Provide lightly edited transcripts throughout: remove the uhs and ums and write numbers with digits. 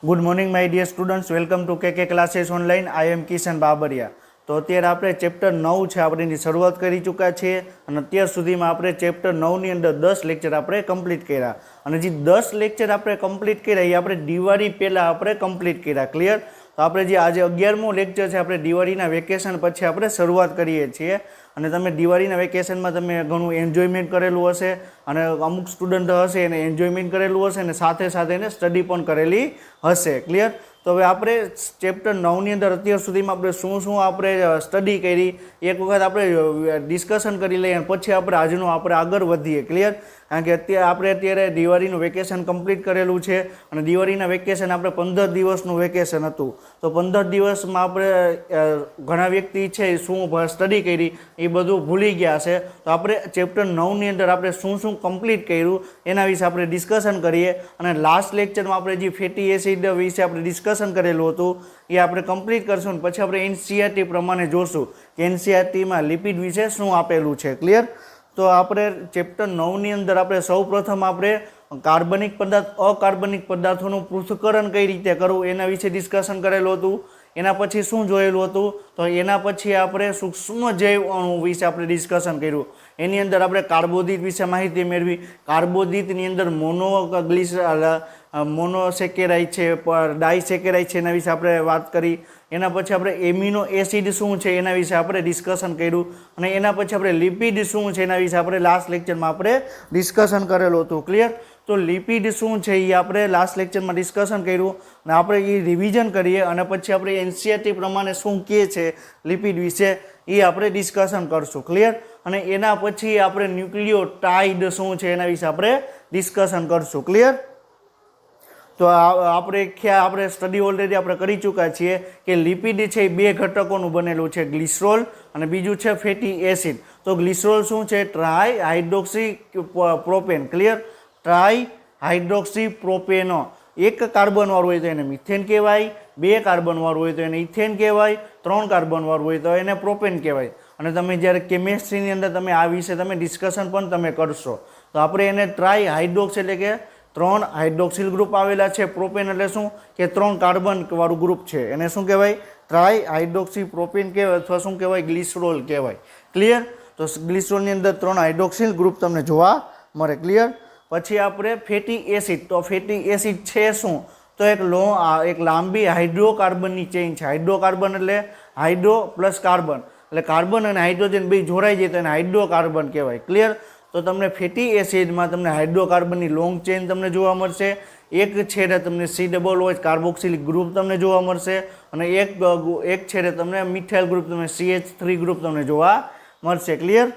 Good morning my dear students, welcome to K classes online. I am Kishan Babariya. તો અત્યારે આપણે chapter 9 છે આપણે એની શરૂઆત કરી ચૂક્યા છીએ અને અત્યાર સુધીમાં આપણે ચેપ્ટર 9ની અંદર 10 લેક્ચર આપણે કમ્પ્લીટ કર્યા અને જે 10 લેક્ચર આપણે કમ્પ્લીટ કર્યા એ આપણે દિવાળી પહેલાં આપણે કમ્પ્લીટ કર્યા. ક્લિયર? તો આપણે જે આજે 11મો લેક્ચર છે આપણે દિવાળીના વેકેશન પછી આપણે શરૂઆત કરીએ છીએ અને તમે દિવાળીના વેકેશનમાં તમે ઘણું એન્જોયમેન્ટ કરેલું હશે અને અમુક સ્ટુડન્ટ હશે એને એન્જોયમેન્ટ કરેલું હશે અને સાથે સાથે એને સ્ટડી પણ કરેલી હશે. ક્લિયર? તો હવે આપણે ચેપ્ટર 9ની અંદર અત્યાર સુધીમાં આપણે શું આપણે સ્ટડી કરી એક વખત આપણે ડિસ્કશન કરી લઈએ અને પછી આપણે આજનું આપણે આગળ વધીએ. ક્લિયર? કારણ કે અત્યારે દિવાળીનું વેકેશન કમ્પ્લીટ કરેલું છે અને દિવાળીના વેકેશન આપણે 15 દિવસનું વેકેશન હતું. તો 15 દિવસમાં આપણે ઘણા વ્યક્તિ છે શું સ્ટડી કરી એ બધું ભૂલી ગયા છે. તો આપણે ચેપ્ટર 9ની અંદર આપણે શું કમ્પ્લીટ કર્યું એના વિશે આપણે ડિસ્કશન કરીએ અને લાસ્ટ લેક્ચરમાં આપણે જે ફેટી એસિડ વિશે આપણે ડિસ્કશન કરેલું હતું એ આપણે કમ્પ્લીટ કરશું પછી આપણે એનસીઈઆરટી પ્રમાણે જોશું કે એનસીઈઆરટીમાં લિપિડ વિશે શું આપેલું છે. ક્લિયર? તો આપણે ચેપ્ટર 9ની અંદર આપણે સૌપ્રથમ આપણે કાર્બનિક પદાર્થ અકાર્બનિક પદાર્થોનું પૃથ્થકરણ કઈ રીતે કરવું એના વિશે ડિસ્કશન કરેલું હતું. એના પછી શું જોયેલું હતું? તો એના પછી આપણે સૂક્ષ્મ જૈવ અણુ વિશે આપણે ડિસ્કશન કર્યું. એની અંદર આપણે કાર્બોદિત વિશે માહિતી મેળવી. કાર્બોદિતની અંદર મોનોસેકેરાઇડ છે, ડાયસેકેરાઇડ છે, એના વિશે આપણે વાત કરી. એના પછી આપણે એમિનો એસિડ શું છે એના વિશે આપણે ડિસ્કશન કર્યું અને એના પછી આપણે લિપિડ શું છે એના વિશે આપણે લાસ્ટ લેક્ચરમાં આપણે ડિસ્કશન કરેલું હતું. ક્લિયર? તો લિપિડ શું છે એ આપણે લાસ્ટ લેક્ચરમાં ડિસ્કશન કર્યું અને આપણે એ રિવિઝન કરીએ અને પછી આપણે એનસીઈઆરટી પ્રમાણે શું કહે છે લિપિડ વિશે એ આપણે ડિસ્કશન કરશું. ક્લિયર? અને એના પછી આપણે ન્યુક્લિયોટાઇડ શું છે એના વિશે આપણે ડિસ્કશન કરશું. ક્લિયર? તો આપણે સ્ટડી ઓલરેડી આપણે કરી ચૂક્યા છીએ કે લિપિડ છે એ બે ઘટકોનું બનેલું છે, ગ્લિસરોલ અને બીજું છે ફેટી એસિડ. તો ગ્લિસરોલ શું છે? Tri hydroxy propane. Clear? Tri hydroxy પ્રોપેનો. એક કાર્બનવાળું હોય તો એને મિથેન કહેવાય, બે કાર્બનવાળું હોય તો એને ઇથેન કહેવાય, 3 કાર્બનવાળું હોય તો એને પ્રોપેન કહેવાય. અને તમે જ્યારે કેમેસ્ટ્રીની અંદર તમે આ વિશે તમે ડિસ્કશન પણ તમે કરશો. તો આપણે એને ટ્રાય હાઇડ્રોક્સ એટલે કે 3 હાઇડ્રોક્સિલ ગ્રુપ આવેલા છે. પ્રોપેન એટલે શું કે 3 કાર્બન વાળું ગ્રુપ છે એને શું કહેવાય? ટ્રાય હાઇડ્રોક્સી પ્રોપેન કહેવાય અથવા શું કહેવાય? ગ્લિસરોલ કહેવાય. ક્લિયર? તો ગ્લિસરોલની અંદર 3 હાઇડ્રોક્સિલ ગ્રુપ તમને જોવા મળે. ક્લિયર? પછી આપણે ફેટી એસિડ. તો ફેટી એસિડ છે શું? તો એક લાંબી હાઇડ્રોકાર્બનની ચેઇન છે. હાઇડ્રોકાર્બન એટલે હાઇડ્રો પ્લસ કાર્બન એટલે કાર્બન અને હાઇડ્રોજન બે જોડાઈ જાય તો એને હાઇડ્રોકાર્બન કહેવાય. ક્લિયર? તો તમને ફેટી એસિડમાં તમને હાઇડ્રોકાર્બનની લોંગ ચેઇન તમને જોવા મળશે. એક છેડે તમને COO કાર્બોક્સિલિક ગ્રુપ તમને જોવા મળશે અને એક છેડે તમને મિથાઇલ ગ્રુપ તમને CH3 ગ્રુપ તમને જોવા મળશે. ક્લિયર?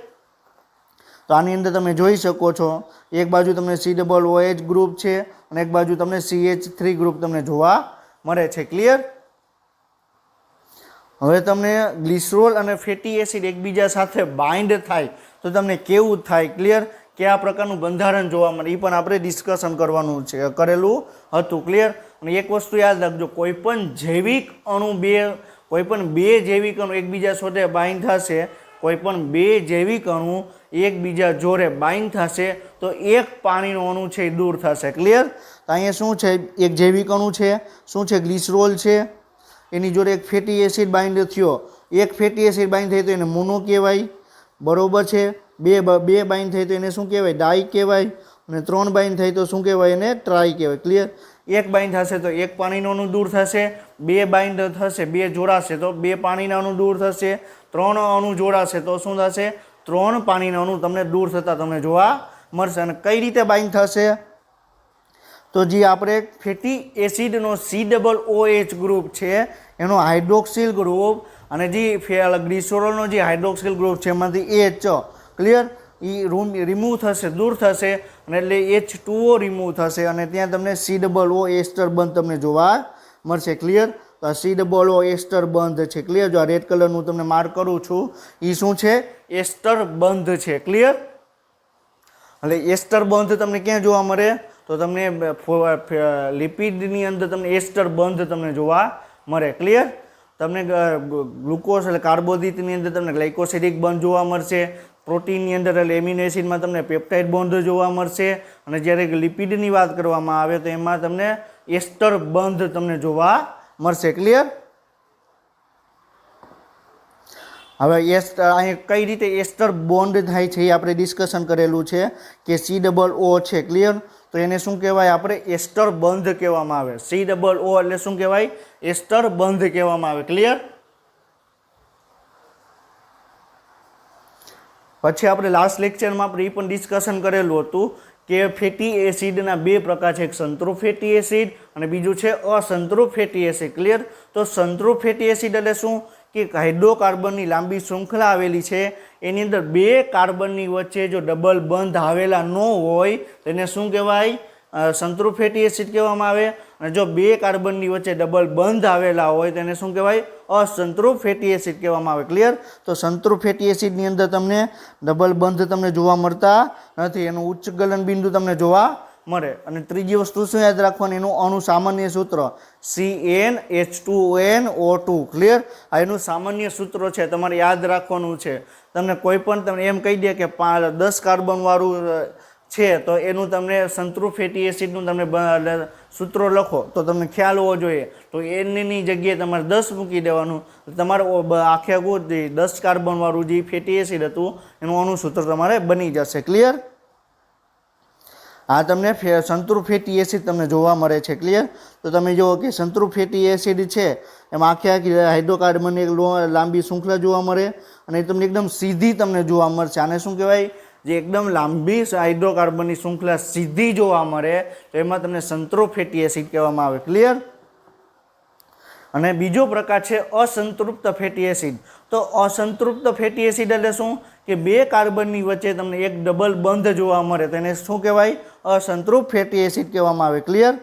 તો આની અંદર તમે જોઈ શકો છો એક બાજુ તમને COOH ગ્રુપ છે અને એક બાજુ તમને CH3 ગ્રુપ તમને જોવા મળે છે. ક્લિયર? હવે તમને ગ્લિસરોલ અને ફેટી એસિડ એકબીજા સાથે બાઇન્ડ થાય તો તમને કેવું થાય? ક્લિયર? કયા પ્રકારનું બંધારણ જોવા મળે એ પણ આપણે ડિસ્કશન કરવાનું છે કરેલું હતું. ક્લિયર? અને એક વસ્તુ યાદ રાખજો, કોઈપણ બે જૈવિક અણુ એકબીજા સાથે બાઇન્ડ થશે, કોઈપણ બે જૈવિક અણુ એકબીજા જોડે બાઇન્ડ થશે તો એક પાણીનો અણુ છે એ દૂર થશે. ક્લિયર? તો અહીંયા શું છે? એક જૈવિક અણુ છે, શું છે? ગ્લિસરોલ છે, એની જોડે એક ફેટી એસિડ બાઇન્ડ થયો. એક ફેટી એસિડ બાઇન્ડ થઈ તો એને મોનો કહેવાય. બરોબર છે? બે બાઇન્ડ થઈ તો એને શું કહેવાય? ડાય કહેવાય. અને 3 બાઇન્ડ થઈ તો શું કહેવાય? એને ટ્રાય કહેવાય. ક્લિયર? એક બાઇન્ડ થશે તો એક પાણીનો અણુ દૂર થશે, બે બાઇન્ડ થશે, બે જોડાશે તો બે પાણીના અણુ દૂર થશે, 3 અણુ જોડાશે તો શું થશે? 3 પાણીના અણુ તમને દૂર થતા તમને જોવા મળશે. અને કઈ રીતે બાઇન્ડ થશે? તો જે આપણે ફેટી એસિડનો COOH ગ્રુપ છે એનો હાઇડ્રોક્સિલ ગ્રુપ અને જે ગ્લિસરોલનો જે હાઇડ્રોક્સિલ ગ્રુપ છે એમાંથી H. ક્લિયર? એ રિમૂવ થશે, દૂર થશે અને એટલે H2O રિમૂવ થશે અને ત્યાં તમને COO એસ્ટર બંધ તમને જોવા મળશે. ક્લિયર? તો આ COO એસ્ટર બંધ છે. ક્લિયર? જો આ રેડ કલરનું તમને માર્ક કરું છું એ શું છે? એસ્ટર બંધ છે. ક્લિયર? એટલે એસ્ટર બંધ તમને ક્યાં જોવા મળે? તો તમને લિપિડની અંદર તમને એસ્ટર બંધ તમને જોવા મળે. ક્લિયર? તમને ગ્લુકોઝ એટલે કાર્બોદિતની અંદર તમને ગ્લાયકોસિડિક બંધ જોવા મળશે. પ્રોટીનની અંદર એટલે એમિનો એસિડમાં તમને પેપ્ટાઇડ બોન્ડ જોવા મળશે અને જ્યારે લિપિડની વાત કરવામાં આવે તો એમાં તમને એસ્ટર બંધ તમને જોવા મળશે. ક્લિયર? હવે અહીં કઈ રીતે એસ્ટર બોન્ડ થાય છે એ આપણે ડિસ્કશન કરેલું છે કે COO છે. ક્લિયર? તો એને શું કહેવાય? આપણે એસ્ટર બંધ કહેવામાં આવે. COO એટલે શું કહેવાય? એસ્ટર બંધ કહેવામાં આવે. ક્લિયર? પછી આપણે લાસ્ટ લેક્ચરમાં આપણે એ પણ ડિસ્કશન કરેલું હતું કે ફેટી એસિડના બે પ્રકાર છે, એક સંતૃપ્ત ફેટી એસિડ અને બીજું છે અસંતૃપ્ત ફેટી એસિડ. ક્લિયર? તો સંતૃપ્ત ફેટી એસિડ એટલે શું કે હાઇડ્રોકાર્બનની લાંબી શૃંખલા આવેલી છે, એની અંદર બે કાર્બનની વચ્ચે જો ડબલ બંધ આવેલા ન હોય તો એને શું કહેવાય? સંતૃપ્ત ફેટી એસિડ કહેવામાં આવે. અને જો બે કાર્બનની વચ્ચે ડબલ બંધ આવેલા હોય તો એને શું કહેવાય? અસંતૃપ્ત ફેટી એસિડ કહેવામાં આવે. ક્લિયર? તો સંતૃપ્ત ફેટી એસિડની અંદર તમને ડબલ બંધ તમને જોવા મળતા નથી, એનું ઉચ્ચ ગલન બિંદુ તમને જોવા મળે. અને ત્રીજી વસ્તુ શું યાદ રાખવાની? એનું અણુ સામાન્ય સૂત્ર CnH2nO2. ક્લિયર? આ એનું સામાન્ય સૂત્ર છે, તમારે યાદ રાખવાનું છે. તમને કોઈ પણ તમને એમ કહી દે કે 10 કાર્બન વાળું છે તો એનું તમને સંતૃપ્ત ફેટી એસિડનું તમને સૂત્રો લખો તો તમને ખ્યાલ હોવો જોઈએ. તો એની જગ્યાએ તમારે 10 મૂકી દેવાનું. તમારે આખે આખું 10 કાર્બન વાળું જે ફેટી એસિડ હતું એનું અણુ સૂત્ર તમારે બની જશે. ક્લિયર? આ તમને સંતૃપ્ત ફેટી એસિડ તમને જોવા મળે છે. ક્લિયર? તો તમે જુઓ કે સંતૃપ્ત ફેટી એસિડ છે એમાં આખી હાઇડ્રોકાર્બનની એક લાંબી શૃંખલા જોવા મળે અને એ તમને એકદમ સીધી તમને જોવા મળશે. આને શું કહેવાય? જે એકદમ લાંબી હાઇડ્રોકાર્બનની શૃંખલા સીધી જોવા મળે તો એમાં તમને સંતૃપ્ત ફેટી એસિડ કહેવામાં આવે. ક્લિયર? અને બીજો પ્રકાર છે અસંતૃપ્ત ફેટી એસિડ. તો અસંતૃપ્ત ફેટી એસિડ એટલે શું કે બે કાર્બનની વચ્ચે તમને એક ડબલ બંધ જોવા મળે તો એને શું કહેવાય? અસંતૃપ્ત ફેટી એસિડ કહેવામાં આવે. ક્લિયર?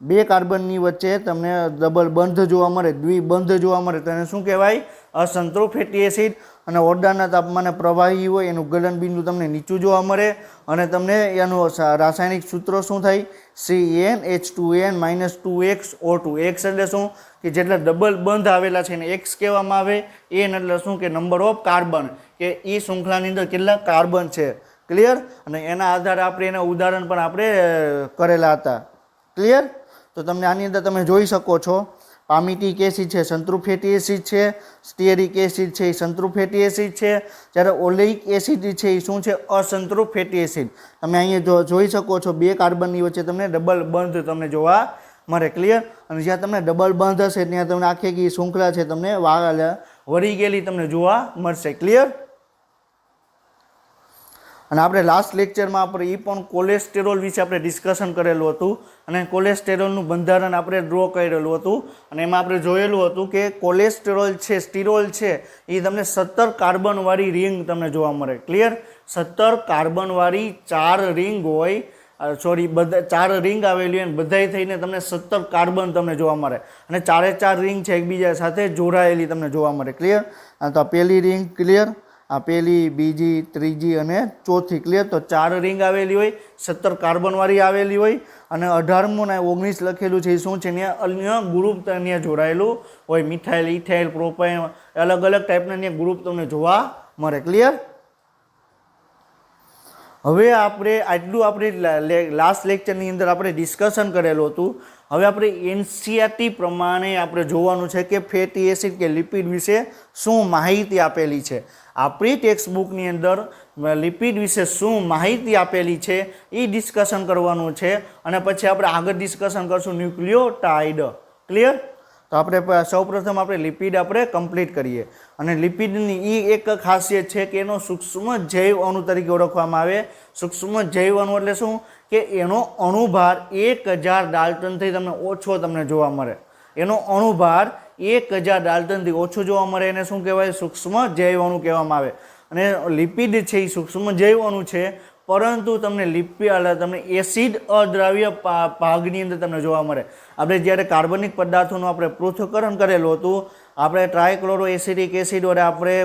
બે કાર્બનની વચ્ચે તમને ડબલ બંધ જોવા મળે, દ્વિબંધ જોવા મળે તો એને શું કહેવાય? અસંતૃપ્ત ફેટી એસિડ. અને ઓરડાના તાપમાને પ્રવાહી હોય એનું ગલન બિંદુ તમને નીચું જોવા મળે અને તમને એનું રાસાયણિક સૂત્ર શું થાય? CnH2n-2xO2. X એટલે શું કે જેટલા ડબલ બંધ આવેલા છે એને X કહેવામાં આવે. N એટલે શું કે નંબર ઓફ કાર્બન, કે એ શૃંખલાની અંદર કેટલા કાર્બન છે. ક્લિયર? અને એના આધારે આપણે એના ઉદાહરણ પણ આપણે કરેલા હતા. ક્લિયર? તો તમને આની અંદર તમે જોઈ શકો છો પામિટિક એસિડ છે સંતૃપ્ત ફેટી એસિડ છે, સ્ટીઅરિક એસિડ છે એ સંતૃપ્ત ફેટી એસિડ છે, જ્યારે ઓલેઇક એસિડ છે એ શું છે? અસંતૃપ્ત ફેટી એસિડ. તમે અહીંયા જોઈ શકો છો બે કાર્બનની વચ્ચે તમને ડબલ બંધ તમને જોવા મળે. ક્લિયર? અને જ્યાં તમને ડબલ બંધ હશે ત્યાં તમને આખી શૃંખલા છે તમને વળી ગયેલી તમને જોવા મળશે. ક્લિયર? અને આપણે લાસ્ટ લેક્ચરમાં આપણે એ પણ કોલેસ્ટેરોલ વિશે આપણે ડિસ્કશન કરેલું હતું અને કોલેસ્ટેરોલનું બંધારણ આપણે ડ્રો કરેલું હતું અને એમાં આપણે જોયેલું હતું કે કોલેસ્ટેરોલ છે, સ્ટીરોલ છે એ તમને 17 કાર્બનવાળી રિંગ તમને જોવા મળે. ક્લિયર? 17 કાર્બનવાળી 4 રિંગ હોય, બધા 4 રિંગ આવેલી હોય અને બધાય થઈને તમને 17 કાર્બન તમને જોવા મળે અને 4 રિંગ છે એકબીજા સાથે જોડાયેલી તમને જોવા મળે. ક્લિયર? તો આ પહેલી રિંગ. ક્લિયર? આ પહેલી, બીજી, ત્રીજી અને ચોથી. ક્લિયર? તો 4 રિંગ આવેલી હોય, 17 કાર્બનવાળી આવેલી હોય અને 18મું ને 19 લખેલું છે એ શું છે? ત્યાં અન્ય ગ્રુપ ત્યાં જોડાયેલું હોય, મિથાઇલ, ઇથાઇલ, પ્રોપાઇન, અલગ અલગ ટાઈપના ત્યાં ગ્રુપ તમને જોવા મળે. ક્લિયર? હવે આપણે આટલું આપણે લાસ્ટ લેક્ચરની અંદર આપણે ડિસ્કશન કરેલું હતું. હવે આપણે NCERT પ્રમાણે આપણે જોવાનું છે કે ફેટી એસિડ કે લિપિડ વિશે શું માહિતી આપેલી છે. આપણી ટેક્સ્ટ બુકની અંદર લિપિડ વિશે શું માહિતી આપેલી છે એ ડિસ્કશન કરવાનું છે અને પછી આપણે આગળ ડિસ્કશન કરશું ન્યુક્લિયોટાઇડ. ક્લિયર? તો આપણે સૌપ્રથમ આપણે લિપિડ આપણે કમ્પ્લીટ કરીએ અને લિપિડની એ એક ખાસિયત છે કે એનો સૂક્ષ્મ જૈવ અણુ તરીકે ઓળખવામાં આવે. સૂક્ષ્મ જૈવ અણુ એટલે શું કે એનો અણુભાર 1000 ડાલ્ટનથી તમને ઓછો તમને જોવા મળે. એનો અણુભાર 1000 ડાલ્ટનથી ઓછું જોવા મળે એને શું કહેવાય? સૂક્ષ્મ જૈવ અણુ કહેવામાં આવે. અને લિપિડ છે એ સૂક્ષ્મ જૈવ અણુ છે પરંતુ તમને તમને એસિડ અદ્રાવ્ય ભાગની અંદર તમને જોવા મળે. આપણે જ્યારે કાર્બનિક પદાર્થોનું આપણે પૃથ્થકરણ કરેલું હતું, આપણે ટ્રાયક્લોરો એસિડિક એસિડ વડે આપણે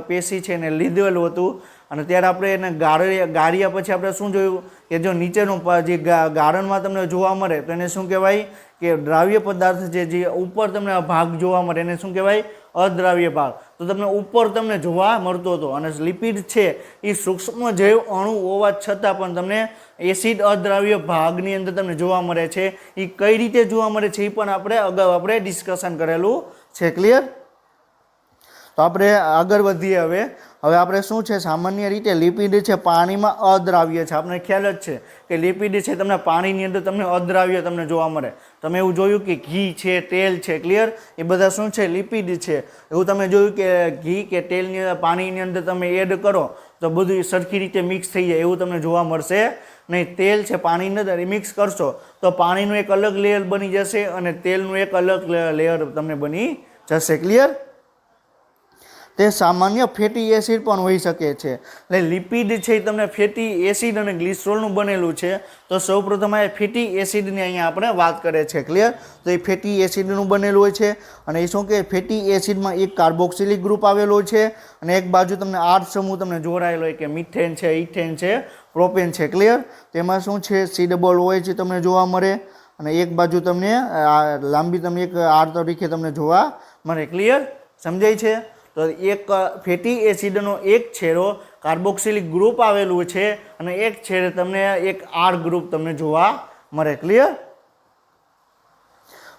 પેશી છે એને લીધેલું હતું અને ત્યારે આપણે એને ગાળ્યા પછી આપણે શું જોયું કે જો નીચેનું જે ગાળણમાં તમને જોવા મળે તો એને શું કહેવાય કે દ્રાવ્ય પદાર્થ છે, જે ઉપર તમને ભાગ જોવા મળે એને શું કહેવાય અદ્રાવ્ય ભાગ. તો તમને ઉપર તમને જોવા મળતો હતો. અને લિપિડ છે એ સૂક્ષ્મ જૈવ અણુ હોવા છતાં પણ તમને એસિડ અદ્રાવ્ય ભાગની અંદર તમને જોવા મળે છે. એ કઈ રીતે જોવા મળે છે એ પણ આપણે અગાઉ આપણે ડિસ્કશન કરેલું છે. ક્લિયર? તો આપણે આગળ વધીએ. હવે આપણે શું છે, સામાન્ય રીતે લિપિડ છે પાણીમાં અદ્રાવ્ય છે. આપણે ખ્યાલ જ છે કે લિપિડ છે તમને પાણીની અંદર તમને અદ્રાવ્ય તમને જોવા મળે. તમે એવું જોયું કે ઘી છે, તેલ છે, ક્લિયર, એ બધા શું છે લિપિડ છે. એવું તમે જોયું કે ઘી કે તેલની પાણીની અંદર તમે એડ કરો તો બધું સરખી રીતે મિક્સ થઈ જાય એવું તમને જોવા મળશે નહીં. તેલ છે પાણીની અંદર મિક્સ કરશો તો પાણીનું એક અલગ લેયર બની જશે અને તેલનું એક અલગ લેયર તમને બની જશે. ક્લિયર? તે સામાન્ય ફેટી એસિડ પણ હોઈ શકે છે. એટલે લિપિડ છે એ તમને ફેટી એસિડ અને ગ્લિસરોલનું બનેલું છે. તો સૌપ્રથમ આ ફેટી એસિડની અહીંયા આપણે વાત કરે છે. ક્લિયર? તો એ ફેટી એસિડનું બનેલું હોય છે. અને એ શું કે ફેટી એસિડમાં એક કાર્બોક્સિલિક ગ્રુપ આવેલો છે અને એક બાજુ તમને 8 સમૂહ તમને જોડાયેલો હોય કે મિથેન છે, ઇથેન છે, પ્રોપેન છે. ક્લિયર? તેમાં શું છે COOH છે તમને જોવા મળે અને એક બાજુ તમને લાંબી તમને એક R તરીકે તમને જોવા મળે. ક્લિયર? સમજાય છે? તો એક ફેટી એસિડનો એક છેડો કાર્બોક્સિલિક ગ્રુપ આવેલું છે અને એક છેડે તમને એક R ગ્રુપ તમને જોવા મળે. ક્લિયર?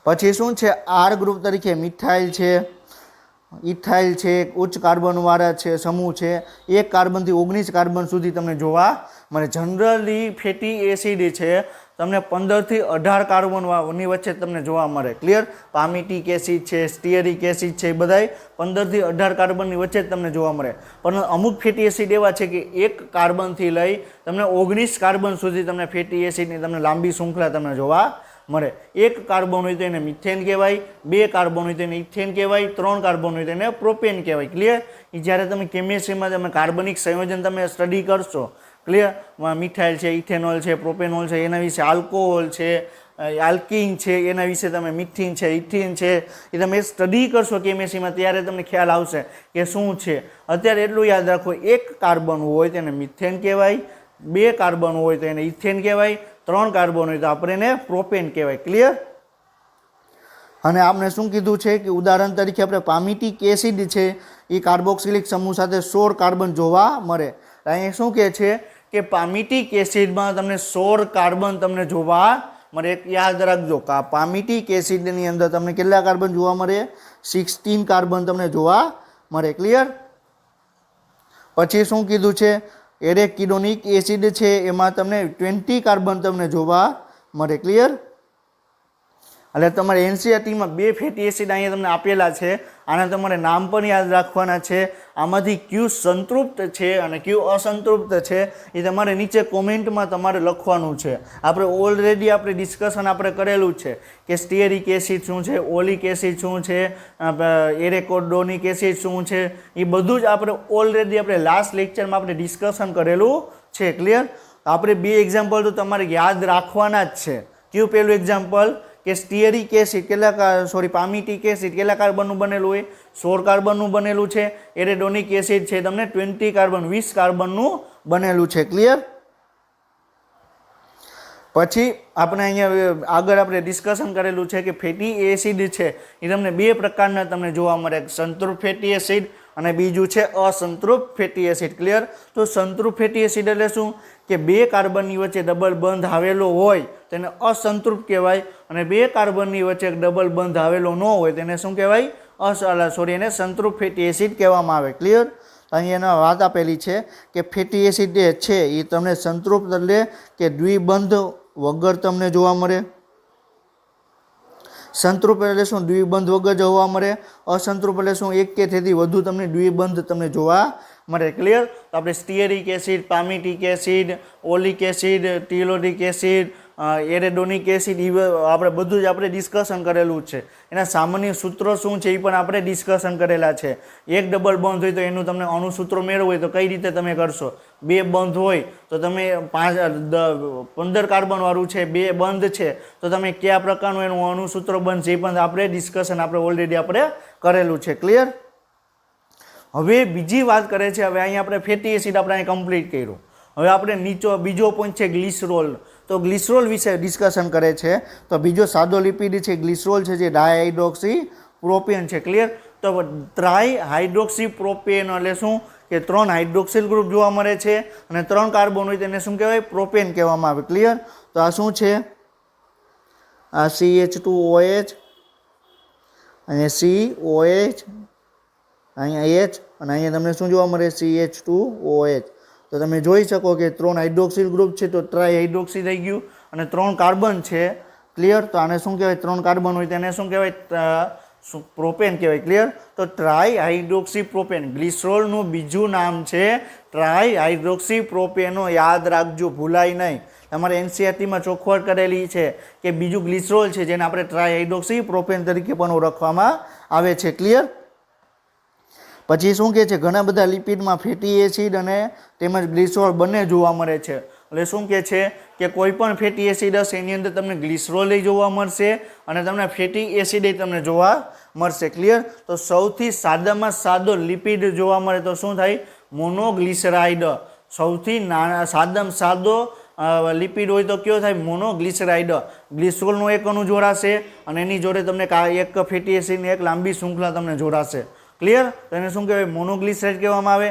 પછી શું છે R ગ્રુપ તરીકે મિથાઇલ છે, ઇથાઇલ છે, ઉચ્ચ કાર્બનવાળા છે સમૂહ છે. 1 કાર્બનથી 19 કાર્બન સુધી તમને જોવા મળે. જનરલી ફેટી એસિડ છે તમને 15 થી 18 કાર્બનની વચ્ચે તમને જોવા મળે. ક્લિયર? પામિટિક એસિડ છે, સ્ટીયરિક એસિડ છે, એ બધાય 15 થી 18 કાર્બનની વચ્ચે જ તમને જોવા મળે. પણ અમુક ફેટી એસિડ એવા છે કે 1 કાર્બનથી લઈ તમને 19 કાર્બન સુધી તમને ફેટી એસિડની તમને લાંબી શૃંખલા તમને જોવા મળે. 1 કાર્બન હોય તો એને મિથેન કહેવાય, 2 કાર્બન હોય તો એને ઇથેન કહેવાય, 3 કાર્બન હોય તો એને પ્રોપેન કહેવાય. ક્લિયર? એ જ્યારે તમે કેમિસ્ટ્રીમાં તમે કાર્બનિક સંયોજન તમે સ્ટડી કરશો, ક્લિયર, મિથાઇલ છે, ઇથેનોલ છે, પ્રોપેનોલ છે, એના વિશે આલ્કોહોલ છે, આલ્કિન છે, એના વિશે તમે મિથિન છે, ઇથિન છે, એ તમે સ્ટડી કરશો કેમિસ્ટ્રીમાં ત્યારે તમને ખ્યાલ આવશે કે શું છે. અત્યારે એટલું યાદ રાખો, 1 કાર્બન હોય તો એને મિથેન કહેવાય, 2 કાર્બન હોય તો એને ઇથેન કહેવાય, 3 કાર્બન હોય તો આપણે એને પ્રોપેન કહેવાય. ક્લિયર? અને આપણે શું કીધું છે કે ઉદાહરણ તરીકે આપણે પામિટિક એસિડ છે એ કાર્બોક્સિલિક સમૂહ સાથે 16 કાર્બન જોવા મળે. અહીંયા શું કહે છે કે પામિટિક એસિડમાં તમને 16 કાર્બન તમને જોવા મળે. એક યાદ રાખજો કે પામિટિક એસિડની અંદર તમને કેટલા કાર્બન જોવા મળે? 16 કાર્બન તમને જોવા મળે. ક્લિયર? પછી શું કીધું છે? એરેકિડોનિક એસિડ છે એમાં તમને 20 કાર્બન તમને જોવા મળે. ક્લિયર? એટલે તમારે એનસીઈઆરટીમાં 2 ફેટી એસિડ અહીંયા તમને આપેલા છે. આના તમારે નામ પણ યાદ રાખવાના છે. આમાંથી કયું સંતૃપ્ત છે અને કયું અસંતૃપ્ત છે એ તમારે નીચે કોમેન્ટમાં તમારે લખવાનું છે. આપણે ઓલરેડી આપણે ડિસ્કશન આપણે કરેલું છે કે સ્ટીયરિક એસિડ શું છે, ઓલિક એસિડ શું છે, એરેકોડોનિક એસિડ શું છે, એ બધું જ આપણે ઓલરેડી આપણે લાસ્ટ લેક્ચરમાં આપણે ડિસ્કશન કરેલું છે. ક્લિયર? આપણે 2 એક્ઝામ્પલ તો તમારે યાદ રાખવાના જ છે. કયું પહેલું એક્ઝામ્પલ કે સ્ટીયરિક એસિડ પામિટિક એસિડ કેટલા કાર્બનનું બનેલું હોય? 16 કાર્બનનું બનેલું છે. એરેડોનિક એસિડ છે તમને 20 કાર્બન 20 કાર્બનનું બનેલું છે. ક્લિયર? પછી આપણે અહીંયા આગળ આપણે ડિસ્કશન કરેલું છે કે ફેટી એસિડ છે એ તમને 2 પ્રકારના તમને જોવા મળે, સંતૃપ્ત ફેટી એસિડ અને બીજું છે અસંતૃપ્ત ફેટી એસિડ. ક્લિયર? તો સંતૃપ્ત ફેટી એસિડ એટલે શું કે 2 કાર્બનની વચ્ચે ડબલ બંધ આવેલો હોય તેને અસંતૃપ્ત કહેવાય અને 2 કાર્બનની વચ્ચે ડબલ બંધ આવેલો ન હોય તેને શું કહેવાય? એને સંતૃપ્ત ફેટી એસિડ કહેવામાં આવે. ક્લિયર? અહીંયા વાત આપેલી છે કે ફેટી એસિડ છે એ તમને સંતૃપ્ત એટલે કે દ્વિબંધ વગર તમને જોવા મળે. સંતૃપ્ત એટલે શું? દ્વિબંધ વગર જોવા મળે. અસંતૃપ્ત એટલે શું? એક કે તેથી વધુ તમને દ્વિબંધ તમને જોવા મળે. ક્લિયર? તો આપણે stearic acid, palmitic acid, oleic acid, ટીલોડિક એસિડ, એરેડોનિક એસિડ આપણે બધું જ આપણે ડિસ્કશન કરેલું છે. એના સામાન્ય સૂત્રો શું છે એ પણ આપણે ડિસ્કશન કરેલા છે. એક ડબલ બંધ હોય તો એનું તમને અણુસૂત્રો મેળવવું હોય તો કઈ રીતે તમે કરશો? 2 બંધ હોય તો તમે 15 કાર્બન વાળું છે, 2 બંધ છે તો તમે કયા પ્રકારનું એનું અણુસૂત્ર બનશે એ પણ આપણે ડિસ્કશન આપણે ઓલરેડી આપણે કરેલું છે. ક્લિયર? હવે બીજી વાત કરે છે, હવે અહીં આપણે ફેટી એસિડ આપણે અહીં કમ્પ્લીટ કર્યું. હવે આપણે બીજો પોઈન્ટ છે ગ્લિસરોલ. તો ગ્લિસરોલ વિશે ડિસ્કશન કરે છે. તો બીજો સાદો લિપિડ છે ગ્લિસરોલ છે, જે ડાયહાઇડ્રોક્સી પ્રોપેન છે. ક્લિયર? તો ટ્રાઇહાઇડ્રોક્સી પ્રોપેન એટલે શું કે 3 હાઇડ્રોક્સિલ ગ્રુપ જોવા મળે છે અને 3 કાર્બન હોય તેને શું કહેવાય? પ્રોપેન કહેવામાં આવે. ક્લિયર? તો આ શું છે? આ CH2OH અને COH, અહીંયા H અને અહીંયા તમને શું જોવા મળે? CH2OH. તો તમે જોઈ શકો કે 3 હાઇડ્રોક્સિલ ગ્રુપ છે તો ટ્રાઇહાઇડ્રોક્સી થઈ ગયું અને 3 કાર્બન છે. ક્લિયર? તો આને શું કહેવાય? 3 કાર્બન હોય તેને શું કહેવાય? પ્રોપેન કહેવાય. ક્લિયર? તો ટ્રાઇહાઇડ્રોક્સી પ્રોપેન ગ્લિસરોલનું બીજું નામ છે ટ્રાઇહાઇડ્રોક્સી પ્રોપેનો. યાદ રાખજો, ભૂલાય નહીં. તમારે એનસીઆરટીમાં ચોખવટ કરેલી છે કે બીજું ગ્લિસરોલ છે જેને આપણે ટ્રાઇહાઇડ્રોક્સી પ્રોપેન તરીકે પણ ઓળખવામાં આવે છે. ક્લિયર? પછી શું કહે છે? ઘણા બધા લિપિડમાં ફેટી એસિડ અને તેમજ ગ્લિસરોલ બંને જોવા મળે છે. એટલે શું કહે છે કે કોઈ પણ ફેટી એસિડ હશે એની અંદર તમને ગ્લિસરોલ જોવા મળશે અને તમને ફેટી એસિડ તમને જોવા મળશે. ક્લિયર? તો સૌથી સાદામાં સાદો લિપિડ જોવા મળે તો શું થાય? મોનોગ્લિસરાઇડ. સૌથી સાદામાં સાદો લિપિડ હોય તો કયો થાય? મોનોગ્લિસરાઇડ. ગ્લિસરોલનું એક અણુ જોડાશે અને એની જોડે તમને એક ફેટી એસિડની એક લાંબી શૃંખલા તમને જોડાશે. ક્લિયર? તો એને શું કહેવાય? મોનોગ્લિસરાઇડ કહેવામાં આવે.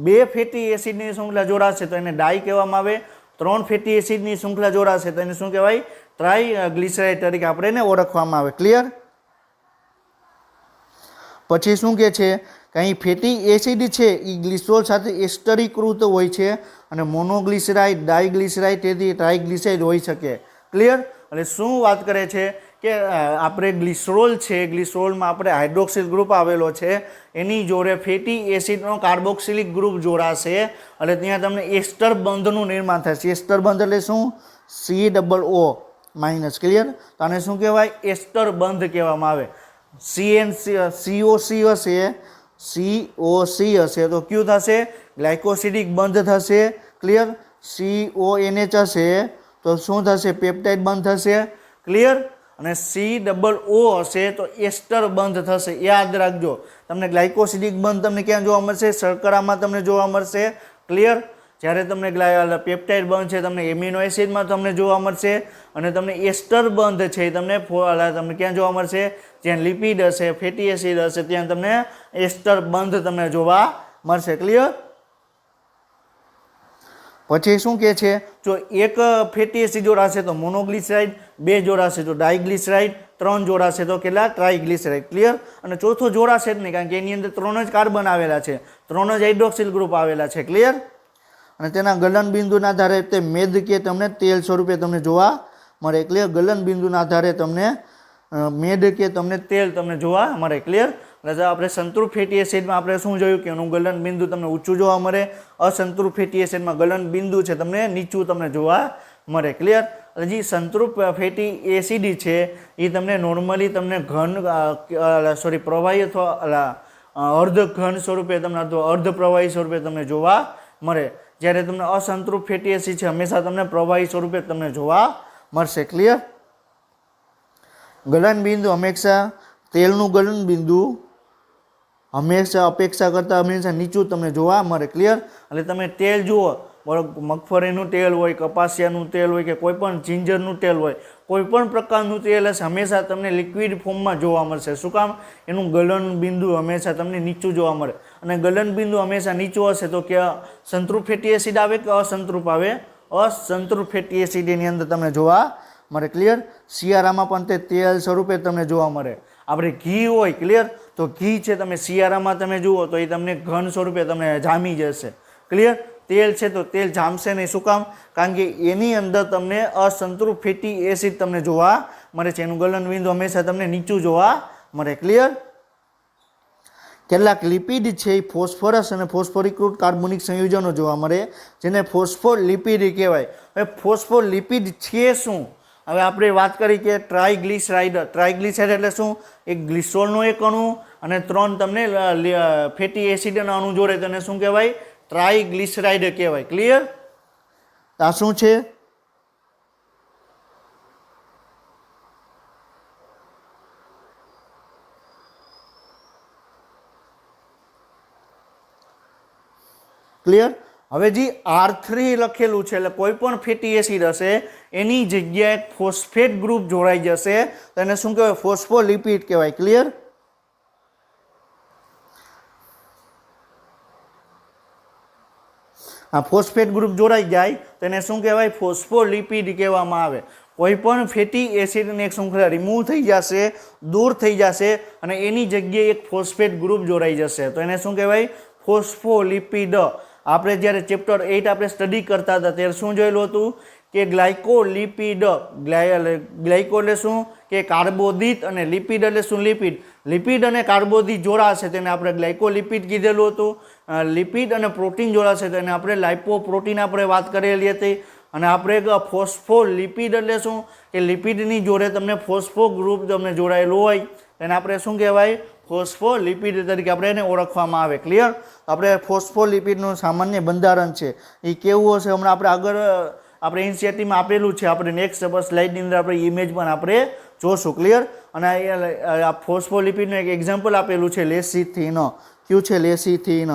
2 ફેટી એસિડની શૃંખલા જોડાશે તો એને ડાઈ કહેવામાં આવે. 3 ફેટી એસિડની શૃંખલા જોડાશે તો એને શું કહેવાય? ટ્રાઇગ્લિસરાઇડ તરીકે આપણે એને ઓળખવામાં આવે. ક્લિયર? પછી શું કહે છે કે અહીં ફેટી એસિડ છે એ ગ્લિસરોલ સાથે એસ્ટરીકૃત હોય છે અને મોનોગ્લિસરાઇડ, ડાઇગ્લિસરાઇડ તેથી ટ્રાઇગ્લિસરાઇડ હોઈ શકે. ક્લિયર? એટલે શું વાત કરે છે કે આપણે ગ્લિસરોલ છે, ગ્લિસરોલમાં આપણે હાઇડ્રોક્સિલ ગ્રુપ આવેલો છે, એની જોડે ફેટી એસિડનો કાર્બોક્સિલિક ગ્રુપ જોડાશે એટલે ત્યાં તમને એસ્ટર બંધનું નિર્માણ થશે. એસ્ટર બંધ એટલે શું? COO-. ક્લિયર? તો આને શું કહેવાય? એસ્ટર બંધ કહેવામાં આવે. COC હશે તો કયું થશે? ગ્લાયકોસિડિક બંધ થશે. ક્લિયર? CONH હશે તો શું થશે? પેપ્ટાઇડ બંધ થશે. ક્લિયર? અને COO હશે તો એસ્ટર બંધ થશે. યાદ રાખજો, તમને ગ્લાયકોસિડિક બંધ તમને ક્યાં જોવા મળશે? શર્કરામાં તમને જોવા મળશે. ક્લિયર? જ્યારે તમને પેપ્ટાઇડ બંધ છે તમને એમિનો એસિડમાં તમને જોવા મળશે અને તમને એસ્ટર બંધ છે તમને ક્યાં જોવા મળશે? જ્યાં લિપિડ હશે, ફેટી એસિડ હશે ત્યાં તમને એસ્ટર બંધ તમને જોવા મળશે. ક્લિયર? પછી શું કહે છે? જો એક ફેટી એસિડ જોડાશે તો મોનોગ્લિસરાઇડ, 2 જોડાશે તો ડાઇગ્લિસરાઇડ, 3 જોડાશે તો કેટલા? ટ્રાઇગ્લિસરાઇડ. ક્લિયર? અને ચોથો જોડાશે જ નહીં કારણ કે એની અંદર 3 જ કાર્બન આવેલા છે, 3 જ હાઇડ્રોક્સિલ ગ્રુપ આવેલા છે. ક્લિયર? અને તેના ગલન બિંદુના આધારે તે મેદ કે તમને તેલ સ્વરૂપે તમને જોવા મળે. ક્લિયર? ગલન બિંદુના આધારે તમને મેદ કે તમને તેલ તમને જોવા મળે. ક્લિયર? એટલે આપણે સંતૃપ્ત ફેટી એસિડમાં આપણે શું જોયું કે એનું ગલન બિંદુ તમને ઊંચું જોવા મળે. અસંતૃપ્ત ફેટી એસિડમાં ગલન બિંદુ છે તમને નીચું તમને જોવા મળે. ક્લિયર? એટલે જે સંતૃપ્ત ફેટી એસિડ છે એ તમને નોર્મલી તમને પ્રવાહી અથવા અર્ધ ઘન સ્વરૂપે તમને અથવા અર્ધ પ્રવાહી સ્વરૂપે તમને જોવા મળે. જ્યારે તમને અસંતૃપ્ત ફેટી એસિડ છે હંમેશા તમને પ્રવાહી સ્વરૂપે તમને જોવા મળશે. ક્લિયર? ગલન બિંદુ હંમેશા તેલનું ગલન બિંદુ હંમેશા અપેક્ષા કરતાં હંમેશા નીચું તમને જોવા મળે. ક્લિયર? એટલે તમે તેલ જુઓ, મગફળીનું તેલ હોય, કપાસિયાનું તેલ હોય કે કોઈ પણ જિંજરનું તેલ હોય, કોઈ પણ પ્રકારનું તેલ હશે હંમેશા તમને લિક્વિડ ફોર્મમાં જોવા મળશે. શું કામ? એનું ગલન બિંદુ હંમેશા તમને નીચું જોવા મળે અને ગલન બિંદુ હંમેશા નીચું હશે તો કે સંતૃપ્ત ફેટી એસિડ આવે કે અસંતૃપ્ત આવે? અસંતૃપ્ત ફેટી એસિડ એની અંદર તમને જોવા મળે. ક્લિયર? શિયાળામાં પણ તે તેલ સ્વરૂપે તમને જોવા મળે. આપણે ઘી હોય, ક્લિયર, તો ઘી છે તમે શિયાળામાં તમે જુઓ તો એ તમને ઘન સ્વરૂપે તમને જામી જશે. ક્લિયર? તેલ છે તો તેલ જામશે નહીં. શું કામ? કારણ કે એની અંદર તમને અસંતૃપ્ત ફેટી એસિડ તમને જોવા મળે છે. એનું ગલન બિંદુ હંમેશા તમને નીચું જોવા મળે. ક્લિયર? કેટલાક લિપિડ છે એ ફોસ્ફરસ અને ફોસ્ફોરીકૃત કાર્બોનિક સંયોજનો જોવા મળે જેને ફોસ્ફોલિપિડ કહેવાય. હવે ફોસ્ફોલિપિડ છે શું? હવે આપણે વાત કરી કે ટ્રાઇગ્લિસરાઇડ. ટ્રાઇગ્લિસરાઇડ એટલે શું? એક ગ્લિસરોલનો એક અણુ અને 3 તમને ફેટી એસિડના અણુ જોડે તેને શું કહેવાય? ટ્રાઇગ્લિસરાઇડ કહેવાય. ક્લિયર? આ શું છે? ક્લિયર. હવે જે R3 લખેલું છે એટલે કોઈ પણ ફેટી એસિડ હશે એની જગ્યાએ ફોસ્ફેટ ગ્રુપ જોડાઈ જશે તો એને શું કહેવાય? ફોસ્ફોલિપિડ કહેવાય. ક્લિયર. આ ફોસ્ફેટ ગ્રુપ જોડાઈ જાય તો એને શું કહેવાય? ફોસ્ફોલિપિડ કહેવામાં આવે. કોઈ પણ ફેટી એસિડની એક શૃંખલા રિમૂવ થઈ જશે, દૂર થઈ જશે અને એની જગ્યાએ એક ફોસ્ફેટ ગ્રુપ જોડાઈ જશે તો એને શું કહેવાય? ફોસ્ફોલિપિડ. આપણે જ્યારે ચેપ્ટર 8 આપણે સ્ટડી કરતા હતા ત્યારે શું જોયેલું હતું કે ગ્લાયકોલિપિડ. ગ્લાયકો એટલે શું કે કાર્બોદિત અને લિપિડ એટલે શું? લિપિડ. લિપિડ અને કાર્બોદિત જોડાશે તેને આપણે ગ્લાયકોલિપિડ કીધેલું હતું. લિપિડ અને પ્રોટીન જોડાશે તો એને આપણે લાઇપોપ્રોટીન આપણે વાત કરેલી હતી. અને આપણે ફોસ્ફોલિપિડ એટલે શું કે લિપિડની જોડે તમને ફોસ્ફો ગ્રુપ તમને જોડાયેલું હોય તેને આપણે શું કહેવાય? ફોસ્ફોલિપિડ તરીકે આપણે એને ઓળખવામાં આવે. ક્લિયર. આપણે ફોસ્ફોલિપિડનું સામાન્ય બંધારણ છે એ કેવું હશે હમણાં આપણે આગળ આપણે એનસીઈઆરટીમાં આપેલું છે. આપણે નેક્સ્ટ સ્લાઇડની અંદર આપણે ઇમેજ પણ આપણે જોશું. ક્લિયર. અને આ ફોસ્ફોલિપિડનું એક એક્ઝામ્પલ આપેલું છે લેસિથિન. કયું છે? લેસિથિન.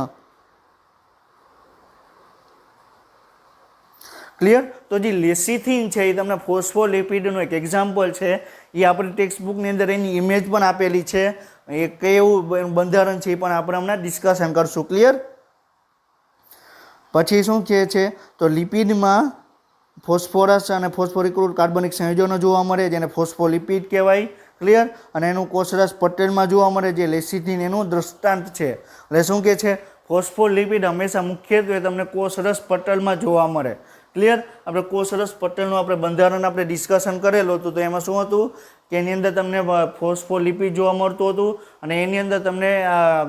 ક્લિયર. તો જે લેસિથિન છે એ તમને ફોસ્ફોલિપિડનું એક એક્ઝામ્પલ છે. એ આપણી ટેક્સ્ટ બુકની અંદર એની ઇમેજ પણ આપેલી છે. એ કેવું બંધારણ છે એ પણ આપણે હમણાં ડિસ્કશન કરશું. ક્લિયર. પછી શું કહે છે તો લિપિડમાં ફોસ્ફોરસ અને ફોસ્ફોરિક કાર્બનિક સંયોજનો જોવા મળે જેને ફોસ્ફોલિપિડ કહેવાય. ક્લિયર. અને એનું કોષરસ પટેલમાં જોવા મળે જે લેસિથિન એનું દ્રષ્ટાંત છે. એટલે શું કહે છે? ફોસ્ફોલિપિડ હંમેશા મુખ્યત્વે તમને કોષરસ પટલમાં જોવા મળે. ક્લિયર. આપણે કોષરસ પટલનું આપણે બંધારણ આપણે ડિસ્કશન કરેલું હતું તો એમાં શું હતું કે એની અંદર તમને ફોસ્ફોલિપિડ જોવા મળતું હતું અને એની અંદર તમને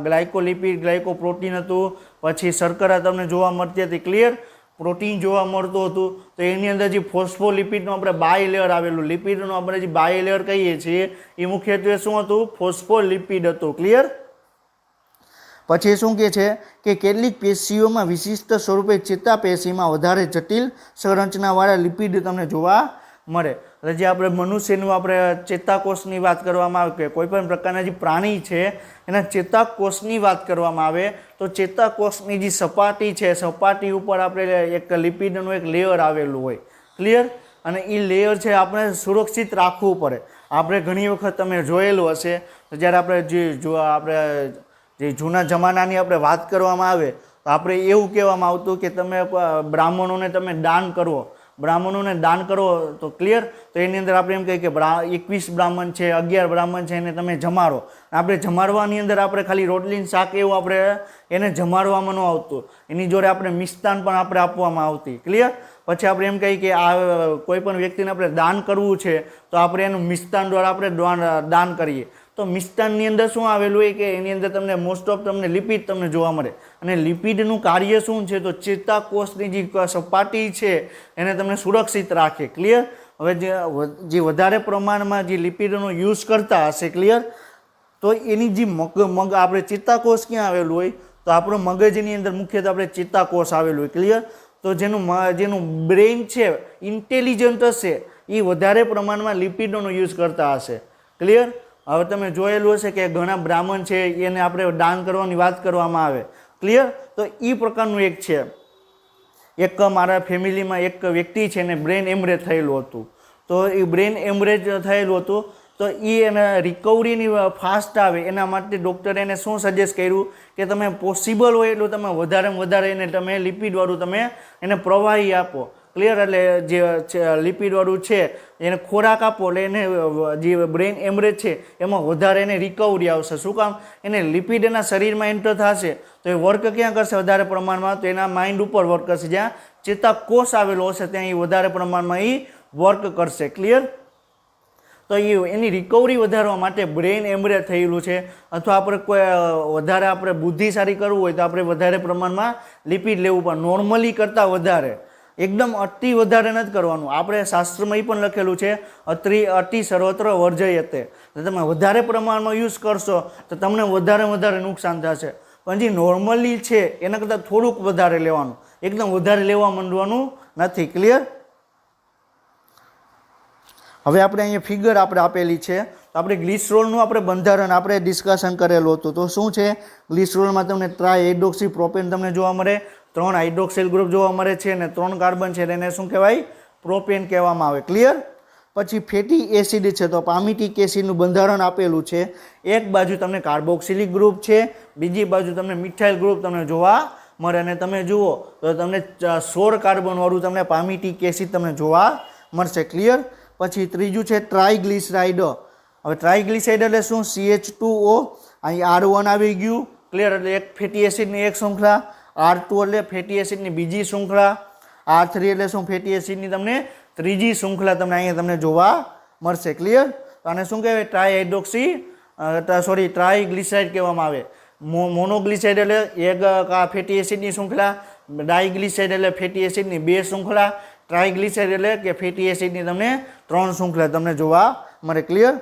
ગ્લાયકોલિપિડ ગ્લાયકોપ્રોટીન હતું. પછી શર્કરા તમને જોવા મળતી હતી. ક્લિયર. પ્રોટીન જોવા મળતું હતું તો એની અંદર જે ફોસ્ફોલિપિડનું આપણે બાય લેયર આવેલું લિપિડનું આપણે જે બાય લેયર કહીએ છીએ એ મુખ્યત્વે શું હતું? ફોસ્ફોલિપિડ હતું. ક્લિયર. પછી શું કહે છે કે કેટલીક પેશીઓમાં વિશિષ્ટ સ્વરૂપે ચેતાપેશીમાં વધારે જટિલ સંરચનાવાળા લિપિડ તમને જોવા મળે. એટલે જે આપણે મનુષ્યનું આપણે ચેતાકોષની વાત કરવામાં આવે કે કોઈ પણ પ્રકારના જે પ્રાણી છે એના ચેતાકોષની વાત કરવામાં આવે તો ચેતાકોષની જે સપાટી છે સપાટી ઉપર આપણે એક લિપિડનું એક લેયર આવેલું હોય. ક્લિયર. અને એ લેયર છે આપણે સુરક્ષિત રાખવું પડે. આપણે ઘણી વખત તમે જોયેલું હશે તો જ્યારે આપણે જે જૂના જમાનાની આપણે વાત કરવામાં આવે તો આપણે એવું કહેવામાં આવતું કે તમે બ્રાહ્મણોને તમે દાન કરવો. બ્રાહ્મણોને દાન કરો તો ક્લિયર. તો એની અંદર આપણે એમ કહીએ કે 21 બ્રાહ્મણ છે 11 બ્રાહ્મણ છે એને તમે જમાડો. આપણે જમાડવાની અંદર આપણે ખાલી રોટલીનું શાક એવું આપણે એને જમાડવામાં ન આવતું. એની જોડે આપણે મિષ્ટાન પણ આપણે આપવામાં આવતી. ક્લિયર. પછી આપણે એમ કહીએ કે આ કોઈ પણ વ્યક્તિને આપણે દાન કરવું છે તો આપણે એનું મિષ્ટાન દ્વારા આપણે દાન કરીએ. તો મિષ્ટાનની અંદર શું આવેલું હોય કે એની અંદર તમને મોસ્ટ ઓફ તમને લિપિડ તમને જોવા મળે અને લિપિડનું કાર્ય શું છે તો ચેતાકોષની જે સપાટી છે એને તમને સુરક્ષિત રાખે. ક્લિયર. હવે જે વધારે પ્રમાણમાં જે લિપિડનો યુઝ કરતા હશે. ક્લિયર. તો એની જે મગ આપણે ચેતાકોષ ક્યાં આવેલું હોય તો આપણો મગજની અંદર મુખ્યત્વે આપણે ચેતાકોષ આવેલું હોય. ક્લિયર. તો જેનું બ્રેઇન છે ઇન્ટેલિજન્ટ હશે એ વધારે પ્રમાણમાં લિપિડનો યુઝ કરતા હશે. ક્લિયર. હવે તમે જોયેલું હશે કે ઘણા બ્રાહ્મણ છે એને આપણે દાન કરવાની વાત કરવામાં આવે. ક્લિયર. તો એ પ્રકારનું એક છે. એક મારા ફેમિલીમાં એક વ્યક્તિ છે એને બ્રેન એમરેજ થયેલું હતું. તો એ બ્રેન એમરેજ થયેલું હતું તો એને રિકવરીની ફાસ્ટ આવે એના માટે ડૉક્ટરે એને શું સજેસ્ટ કર્યું કે તમે પોસિબલ હોય એટલું તમે વધારે એને તમે લિપિડવાળું તમે એને પ્રવાહી આપો. ક્લિયર. એટલે જે લિપિડવાળું છે એને ખોરાક આપો એટલે એને જે બ્રેન એમરેજ છે એમાં વધારે એને રિકવરી આવશે. શું કામ? એને લિપિડ એના શરીરમાં એન્ટર થશે તો એ વર્ક ક્યાં કરશે વધારે પ્રમાણમાં તો એના માઇન્ડ ઉપર વર્ક કરશે. જ્યાં ચેતાકોષ આવેલો હશે ત્યાં એ વધારે પ્રમાણમાં એ વર્ક કરશે. ક્લિયર. તો એની રિકવરી વધારવા માટે બ્રેન એમરેજ થયેલું છે અથવા આપણે કોઈ વધારે આપણે બુદ્ધિશાળી કરવું હોય તો આપણે વધારે પ્રમાણમાં લિપિડ લેવું પડે. નોર્મલી કરતાં વધારે એકદમ અતિ વધારે નથી કરવાનું. આપણે શાસ્ત્રમાં એ પણ લખેલું છે અતિ સર્વત્ર વર્જયતે. તમે વધારે પ્રમાણમાં યુઝ કરશો તો તમને વધારે નુકસાન થશે. પણ જે નોર્મલી છે એના કરતાં થોડુંક વધારે લેવાનું. એકદમ વધારે લેવા માંડવાનું નથી. ક્લિયર. હવે આપણે અહીંયા ફિગર આપણે આપેલી છે તો આપણે ગ્લિસરોલનું આપણે બંધારણ આપણે ડિસ્કશન કરેલું હતું. તો શું છે ગ્લિસરોલમાં તમને ટ્રાયહાઇડ્રોક્સી પ્રોપેન તમને જોવા મળે 3 હાઇડ્રોક્સિલ ગ્રુપ જોવા મળે છે અને 3 કાર્બન છે એને શું કહેવાય? પ્રોપેન કહેવામાં આવે. ક્લિયર? પછી ફેટી એસિડ છે તો પામિટિક એસિડનું બંધારણ આપેલું છે. એક બાજુ તમને કાર્બોક્સિલિક ગ્રુપ છે, બીજી બાજુ તમને મિથાઇલ ગ્રુપ તમને જોવા મળે અને તમે જુઓ તો તમને 16 કાર્બનવાળું તમને પામિટિક એસિડ તમને જોવા મળશે. ક્લિયર? પછી ત્રીજું છે ટ્રાઇગ્લિસરાઇડ. હવે ટ્રાઇગ્લિસરાઇડ એટલે શું? CH2O, અહીં R1 આવી ગયું. ક્લિયર? એટલે એક ફેટી એસિડની એક શૃંખલા, R2 એટલે ફેટી એસિડની બીજી શૃંખલા, R3 એટલે શું? ફેટી એસિડની તમને ત્રીજી શૃંખલા તમને અહીંયા તમને જોવા મળશે. ક્લિયર? તો આને શું કહેવાય? ટ્રાઇગ્લિસરાઇડ કહેવામાં આવે. મોનોગ્લિસરાઇડ એટલે એક ફેટી એસિડની શૃંખલા, ડાઇગ્લિસરાઇડ એટલે ફેટી એસિડની 2 શૃંખલા, ટ્રાઇગ્લિસરાઇડ એટલે કે ફેટી એસિડની તમને 3 શૃંખલા તમને જોવા મળે. ક્લિયર?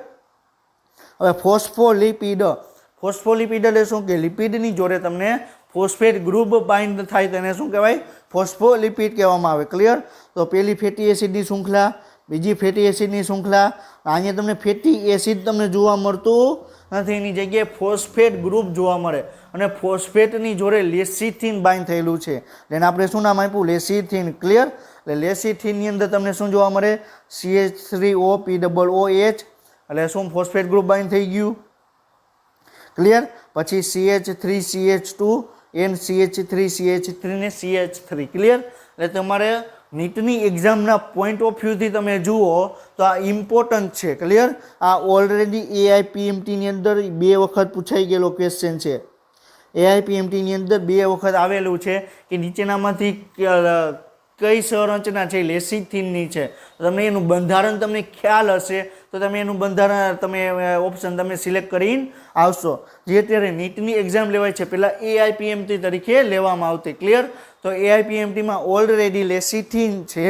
હવે ફોસ્ફોલિપિડ. ફોસ્ફોલિપિડ એટલે શું? કે લિપિડની જોડે તમને ફોસ્ફેટ ગ્રુપ બાઇન્ડ થાય તેને શું કહેવાય? ફોસ્ફોલિપિડ કહેવામાં આવે. ક્લિયર? તો પહેલી ફેટી એસિડની શૃંખલા, બીજી ફેટી એસિડની શૃંખલા, અહીંયા તમને ફેટી એસિડ તમને જોવા મળતું નથી, એની જગ્યાએ ફોસ્ફેટ ગ્રુપ જોવા મળે અને ફોસ્ફેટની જોડે લેસિથિન બાઇન્ડ થયેલું છે. એને આપણે શું નામ આપ્યું? લેસિથિન. ક્લિયર? એટલે લેસિથિનની અંદર તમને શું જોવા મળે? CH3OPOOH એટલે શું? ફોસ્ફેટ ગ્રુપ બાઇન્ડ થઈ ગયું. ક્લિયર? પછી CH3CH2 NCH3CH3 ને CH3. ક્લિયર? એટલે તમારે નીટની એક્ઝામના પોઈન્ટ ઓફ વ્યૂથી તમે જુઓ તો આ ઇમ્પોર્ટન્ટ છે. ક્લિયર? આ ઓલરેડી AIPMTની અંદર 2 વખત પૂછાઈ ગયેલો ક્વેશ્ચન છે. AIPMTની અંદર 2 વખત આવેલું છે કે નીચેનામાંથી કઈ સંરચના છે લેસિથિનની છે. તમને એનું બંધારણ તમને ખ્યાલ હશે તો તમે એનું બંધારણ તમે ઓપ્શન તમે સિલેક્ટ કરીને આવશો. જે અત્યારે નીટની એક્ઝામ લેવાય છે પહેલાં AIPMT તરીકે લેવામાં આવતી. ક્લિયર? તો AIPMTમાં ઓલરેડી લેસિથિન છે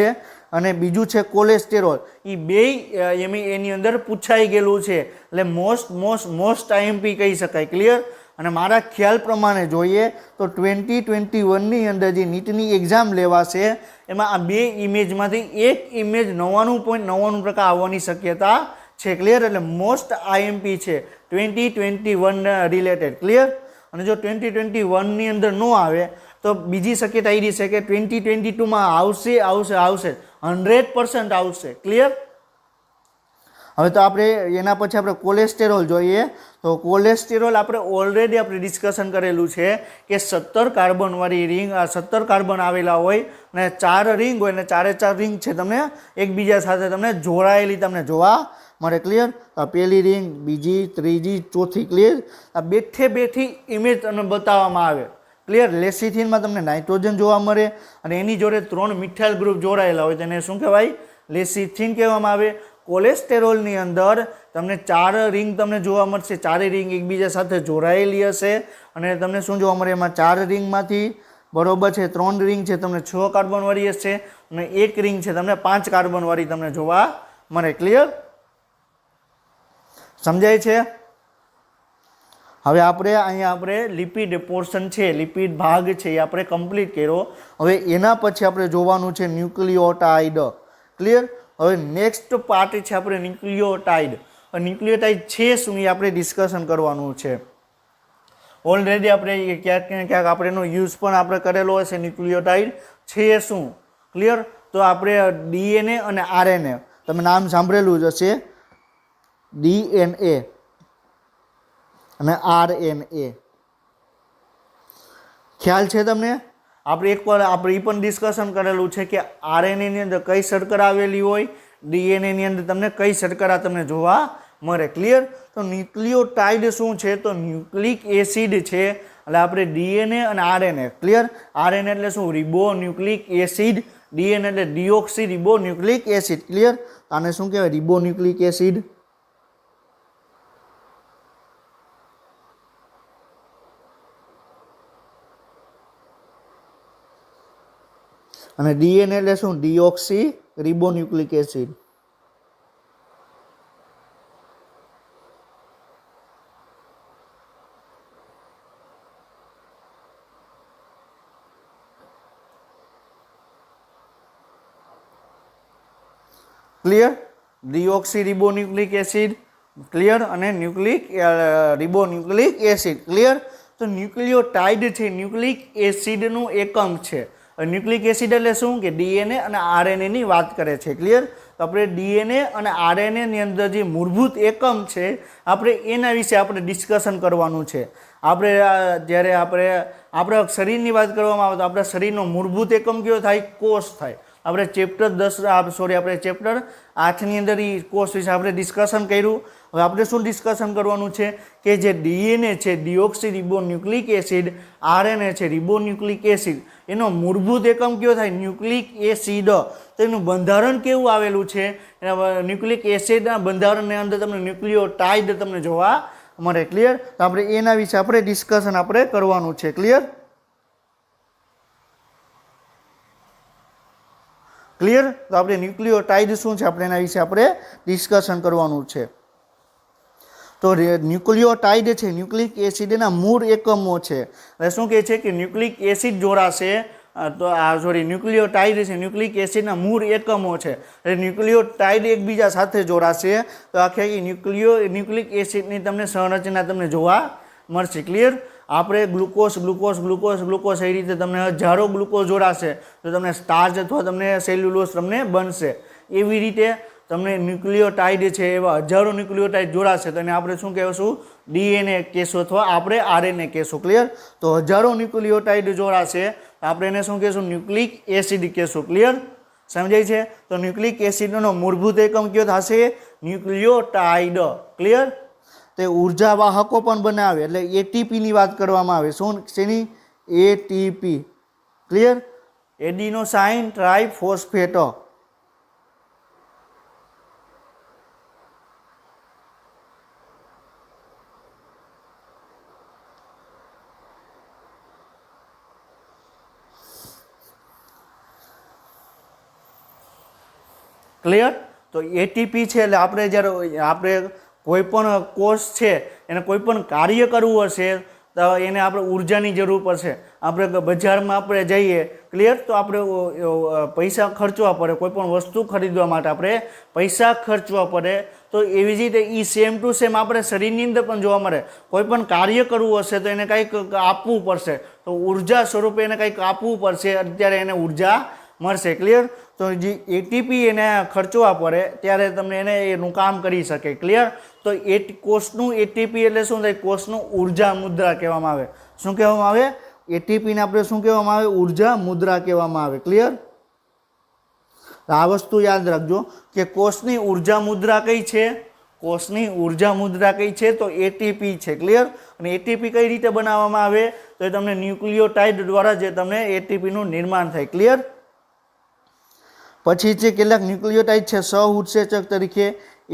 અને બીજું છે કોલેસ્ટેરોલ. એ બે એની અંદર પૂછાઈ ગયેલું છે એટલે મોસ્ટ IMP કહી શકાય. ક્લિયર? અને મારા ખ્યાલ પ્રમાણે જોઈએ તો 2021ની અંદર જે નીટની એક્ઝામ લેવાશે એમાં આ 2 ઇમેજમાંથી એક ઇમેજ 99.99% આવવાની શક્યતા છે. ક્લિયર? એટલે મોસ્ટ IMP છે 2021 રિલેટેડ. ક્લિયર? અને જો 2021ની અંદર ન આવે તો બીજી શક્યતા એ છે કે 2022માં આવશે 100% આવશે. ક્લિયર? હવે તો આપણે એના પછી આપણે કોલેસ્ટેરોલ જોઈએ તો કોલેસ્ટેરોલ આપણે ઓલરેડી આપણે ડિસ્કશન કરેલું છે કે 17 કાર્બનવાળી રિંગ 17 કાર્બન આવેલા હોય અને 4 રિંગ હોય અને 4 રિંગ છે તમને એકબીજા સાથે તમને જોડાયેલી તમને જોવા મળે. ક્લિયર? પહેલી રિંગ, બીજી, ત્રીજી, ચોથી. ક્લિયર? આ બેઠી ઇમેજ તમને બતાવવામાં આવે. ક્લિયર? લેસિથિનમાં તમને નાઇટ્રોજન જોવા મળે અને એની જોડે 3 મિથાઇલ ગ્રુપ જોડાયેલા હોય તેને શું કહેવાય? લેસિથિન કહેવામાં આવે. કોલેસ્ટેરોલની અંદર તમને 4 રિંગ તમને જોવા મળશે. 4 રિંગ એકબીજા સાથે જોડાયેલી હશે અને તમને શું જોવા મળે? એમાં 4 રિંગમાંથી બરોબર છે 3 રિંગ છે તમને 6 કાર્બનવાળી હશે અને 1 રિંગ છે તમને 5 કાર્બનવાળી તમને જોવા મળે. ક્લિયર? સમજાય છે? હવે આપણે લિપિડ પોર્શન છે, લિપિડ ભાગ છે એ આપણે કમ્પ્લીટ કર્યો. હવે એના પછી આપણે જોવાનું છે ન્યુક્લિયોટાઇડ. ક્લિયર? હવે નેક્સ્ટ પાર્ટ છે આપણે ન્યુક્લિયોટાઇડ. ન્યુક્લિયોટાઇડ છે શું એ આપણે ડિસ્કશન કરવાનું છે. ઓલરેડી આપણે ક્યાંક ને ક્યાંક આપણે એનો યુઝ પણ આપણે કરેલો હશે. ન્યુક્લિયોટાઇડ છે શું? ક્લિયર? તો આપણે DNA અને RNA તમે નામ સાંભળેલું જ હશે. DNA અને RNA ખ્યાલ છે તમને? આપણે એકવાર આપણે એ પણ ડિસ્કશન કરેલું છે કે RNA ની અંદર કઈ શર્કરા આવેલી હોય, DNA ની અંદર તમને કઈ શર્કરા તમને જોવા મળે. ક્લિયર? તો ન્યુક્લિયોટાઇડ શું છે? તો ન્યુક્લિક એસિડ છે. એટલે આપણે DNA અને RNA. ક્લિયર? RNA એટલે શું? રિબો ન્યુક્લિક એસિડ. DNA એટલે ડિઓક્સી રિબો ન્યુક્લિક એસિડ. ક્લિયર? આને શું કહેવાય? રિબો ન્યુક્લિક એસિડ. અને DNA એટલે શું? Deoxy ribonucleic acid. Clear? Deoxy ribonucleic acid. Clear? અને ન્યુક્લિક રિબોન્યુક્લિક એસિડ. ક્લિયર? તો ન્યુક્લિયોટાઇડ છે ન્યુક્લિક એસિડનું એકમ છે. ન્યુક્લિક એસિડ એટલે શું કે ડીએનએ અને આરએનએ ની વાત કરે છે. ક્લિયર? તો આપણે ડીએનએ અને આરએનએ ની અંદર જે મૂળભૂત એકમ છે આપણે એના વિશે આપણે ડિસ્કશન કરવાનું છે. આપણે જ્યારે આપણા શરીરની વાત કરવામાં આવે તો આપણા શરીરનો મૂળભૂત એકમ કયો થાય? કોષ થાય. આપણે ચેપ્ટર 8ની અંદર એ કોષ વિશે આપણે ડિસ્કશન કર્યું. હવે આપણે શું ડિસ્કશન કરવાનું છે કે જે ડીએનએ છે ડીઓક્સી રિબોન્યુક્લિક એસિડ, આરએનએ છે રિબોન્યુક્લિક એસિડ, એનો મૂળભૂત એકમ કયો થાય? Nucleic acid. તો એનું બંધારણ કેવું આવેલું છે? ન્યુક્લિક એસિડના બંધારણની અંદર તમને ન્યુક્લિયોટાઇડ તમને જોવા મળે. ક્લિયર? તો આપણે એના વિશે આપણે ડિસ્કશન આપણે કરવાનું છે. ક્લિયર? ક્લિયર? તો આપણે ન્યુક્લિયોટાઇડ શું છે આપણે એના વિશે આપણે ડિસ્કશન કરવાનું છે. તો ન્યુક્લિયોટાઇડ છે ન્યુક્લિક એસિડના મૂળ એકમો છે. એટલે શું કહે છે કે ન્યુક્લિક એસિડ જોડાશે તો ન્યુક્લિયોટાઇડ છે ન્યુક્લિક એસિડના મૂળ એકમો છે. એટલે ન્યુક્લિયોટાઇડ એકબીજા સાથે જોડાશે તો આખી ન્યુક્લિક એસિડની તમને સંરચના તમને જોવા મળશે. ક્લિયર? આપણે ગ્લુકોઝ એ રીતે તમને હજારો ગ્લુકોઝ જોડાશે તો તમને સ્ટાર્ચ અથવા તમને સેલ્યુલોઝ તમને બનશે. એવી રીતે તમને ન્યુક્લિયોટાઇડ છે એવા હજારો ન્યુક્લિયોટાઇડ જોડાશે તો એને આપણે શું કહેશું? ડીએનએ કહેશું અથવા આપણે આરએનએ કહેશું. ક્લિયર? તો હજારો ન્યુક્લિયોટાઇડ જોડાશે આપણે એને શું કહેશું? ન્યુક્લિક એસિડ કહેશું. ક્લિયર? સમજાય છે? તો ન્યુક્લિક એસિડનો મૂળભૂત એકમ કયો થશે? ન્યુક્લિયોટાઇડ. ક્લિયર? તે ઉર્જા વાહકો પણ બનાવે એટલે એટીપીની વાત કરવામાં આવે. શું શેની? ATP. Clear? Adenosine triphosphate. Clear? તો એટીપી છે એટલે આપણે જ્યારે આપણે કોઈ પણ કોષ છે એને કોઈ પણ કાર્ય કરવું હશે તો એને આપણે ઉર્જાની જરૂર પડશે. આપણે બજારમાં આપણે જઈએ. ક્લિયર? તો આપણે પૈસા ખર્ચવા પડે. કોઈ પણ વસ્તુ ખરીદવા માટે આપણે પૈસા ખર્ચવા પડે. તો એવી જ રીતે સેમ ટુ સેમ આપણે શરીરની અંદર પણ જોવા મળે. કોઈ પણ કાર્ય કરવું હશે તો એને કંઈક આપવું પડશે. તો ઉર્જા સ્વરૂપે એને કંઈક આપવું પડશે અત્યારે એને ઉર્જા મળશે. ક્લિયર? તો જે એટીપી એને ખર્ચવા પડે ત્યારે તમને એને એનું કામ કરી શકે. ક્લિયર? તો કોષનું એટીપી એટલે શું થાય? કોષનું ઉર્જા મુદ્રા કહેવામાં આવે. શું કહેવામાં આવે? એટીપીને આપણે શું કહેવામાં આવે? ઉર્જા મુદ્રા કહેવામાં આવે. ક્લિયર? આ વસ્તુ યાદ રાખજો કે કોષની ઉર્જા મુદ્રા કઈ છે? કોષની ઉર્જા મુદ્રા કઈ છે? તો એટીપી છે. ક્લિયર? અને એટીપી કઈ રીતે બનાવવામાં આવે? તો એ તમને ન્યુક્લિયોટાઇડ દ્વારા જે તમને એટીપીનું નિર્માણ થાય. ક્લિયર? પછી છે કેટલાક ન્યુક્લિયોટાઇડ છે સહઉત્સેચક તરીકે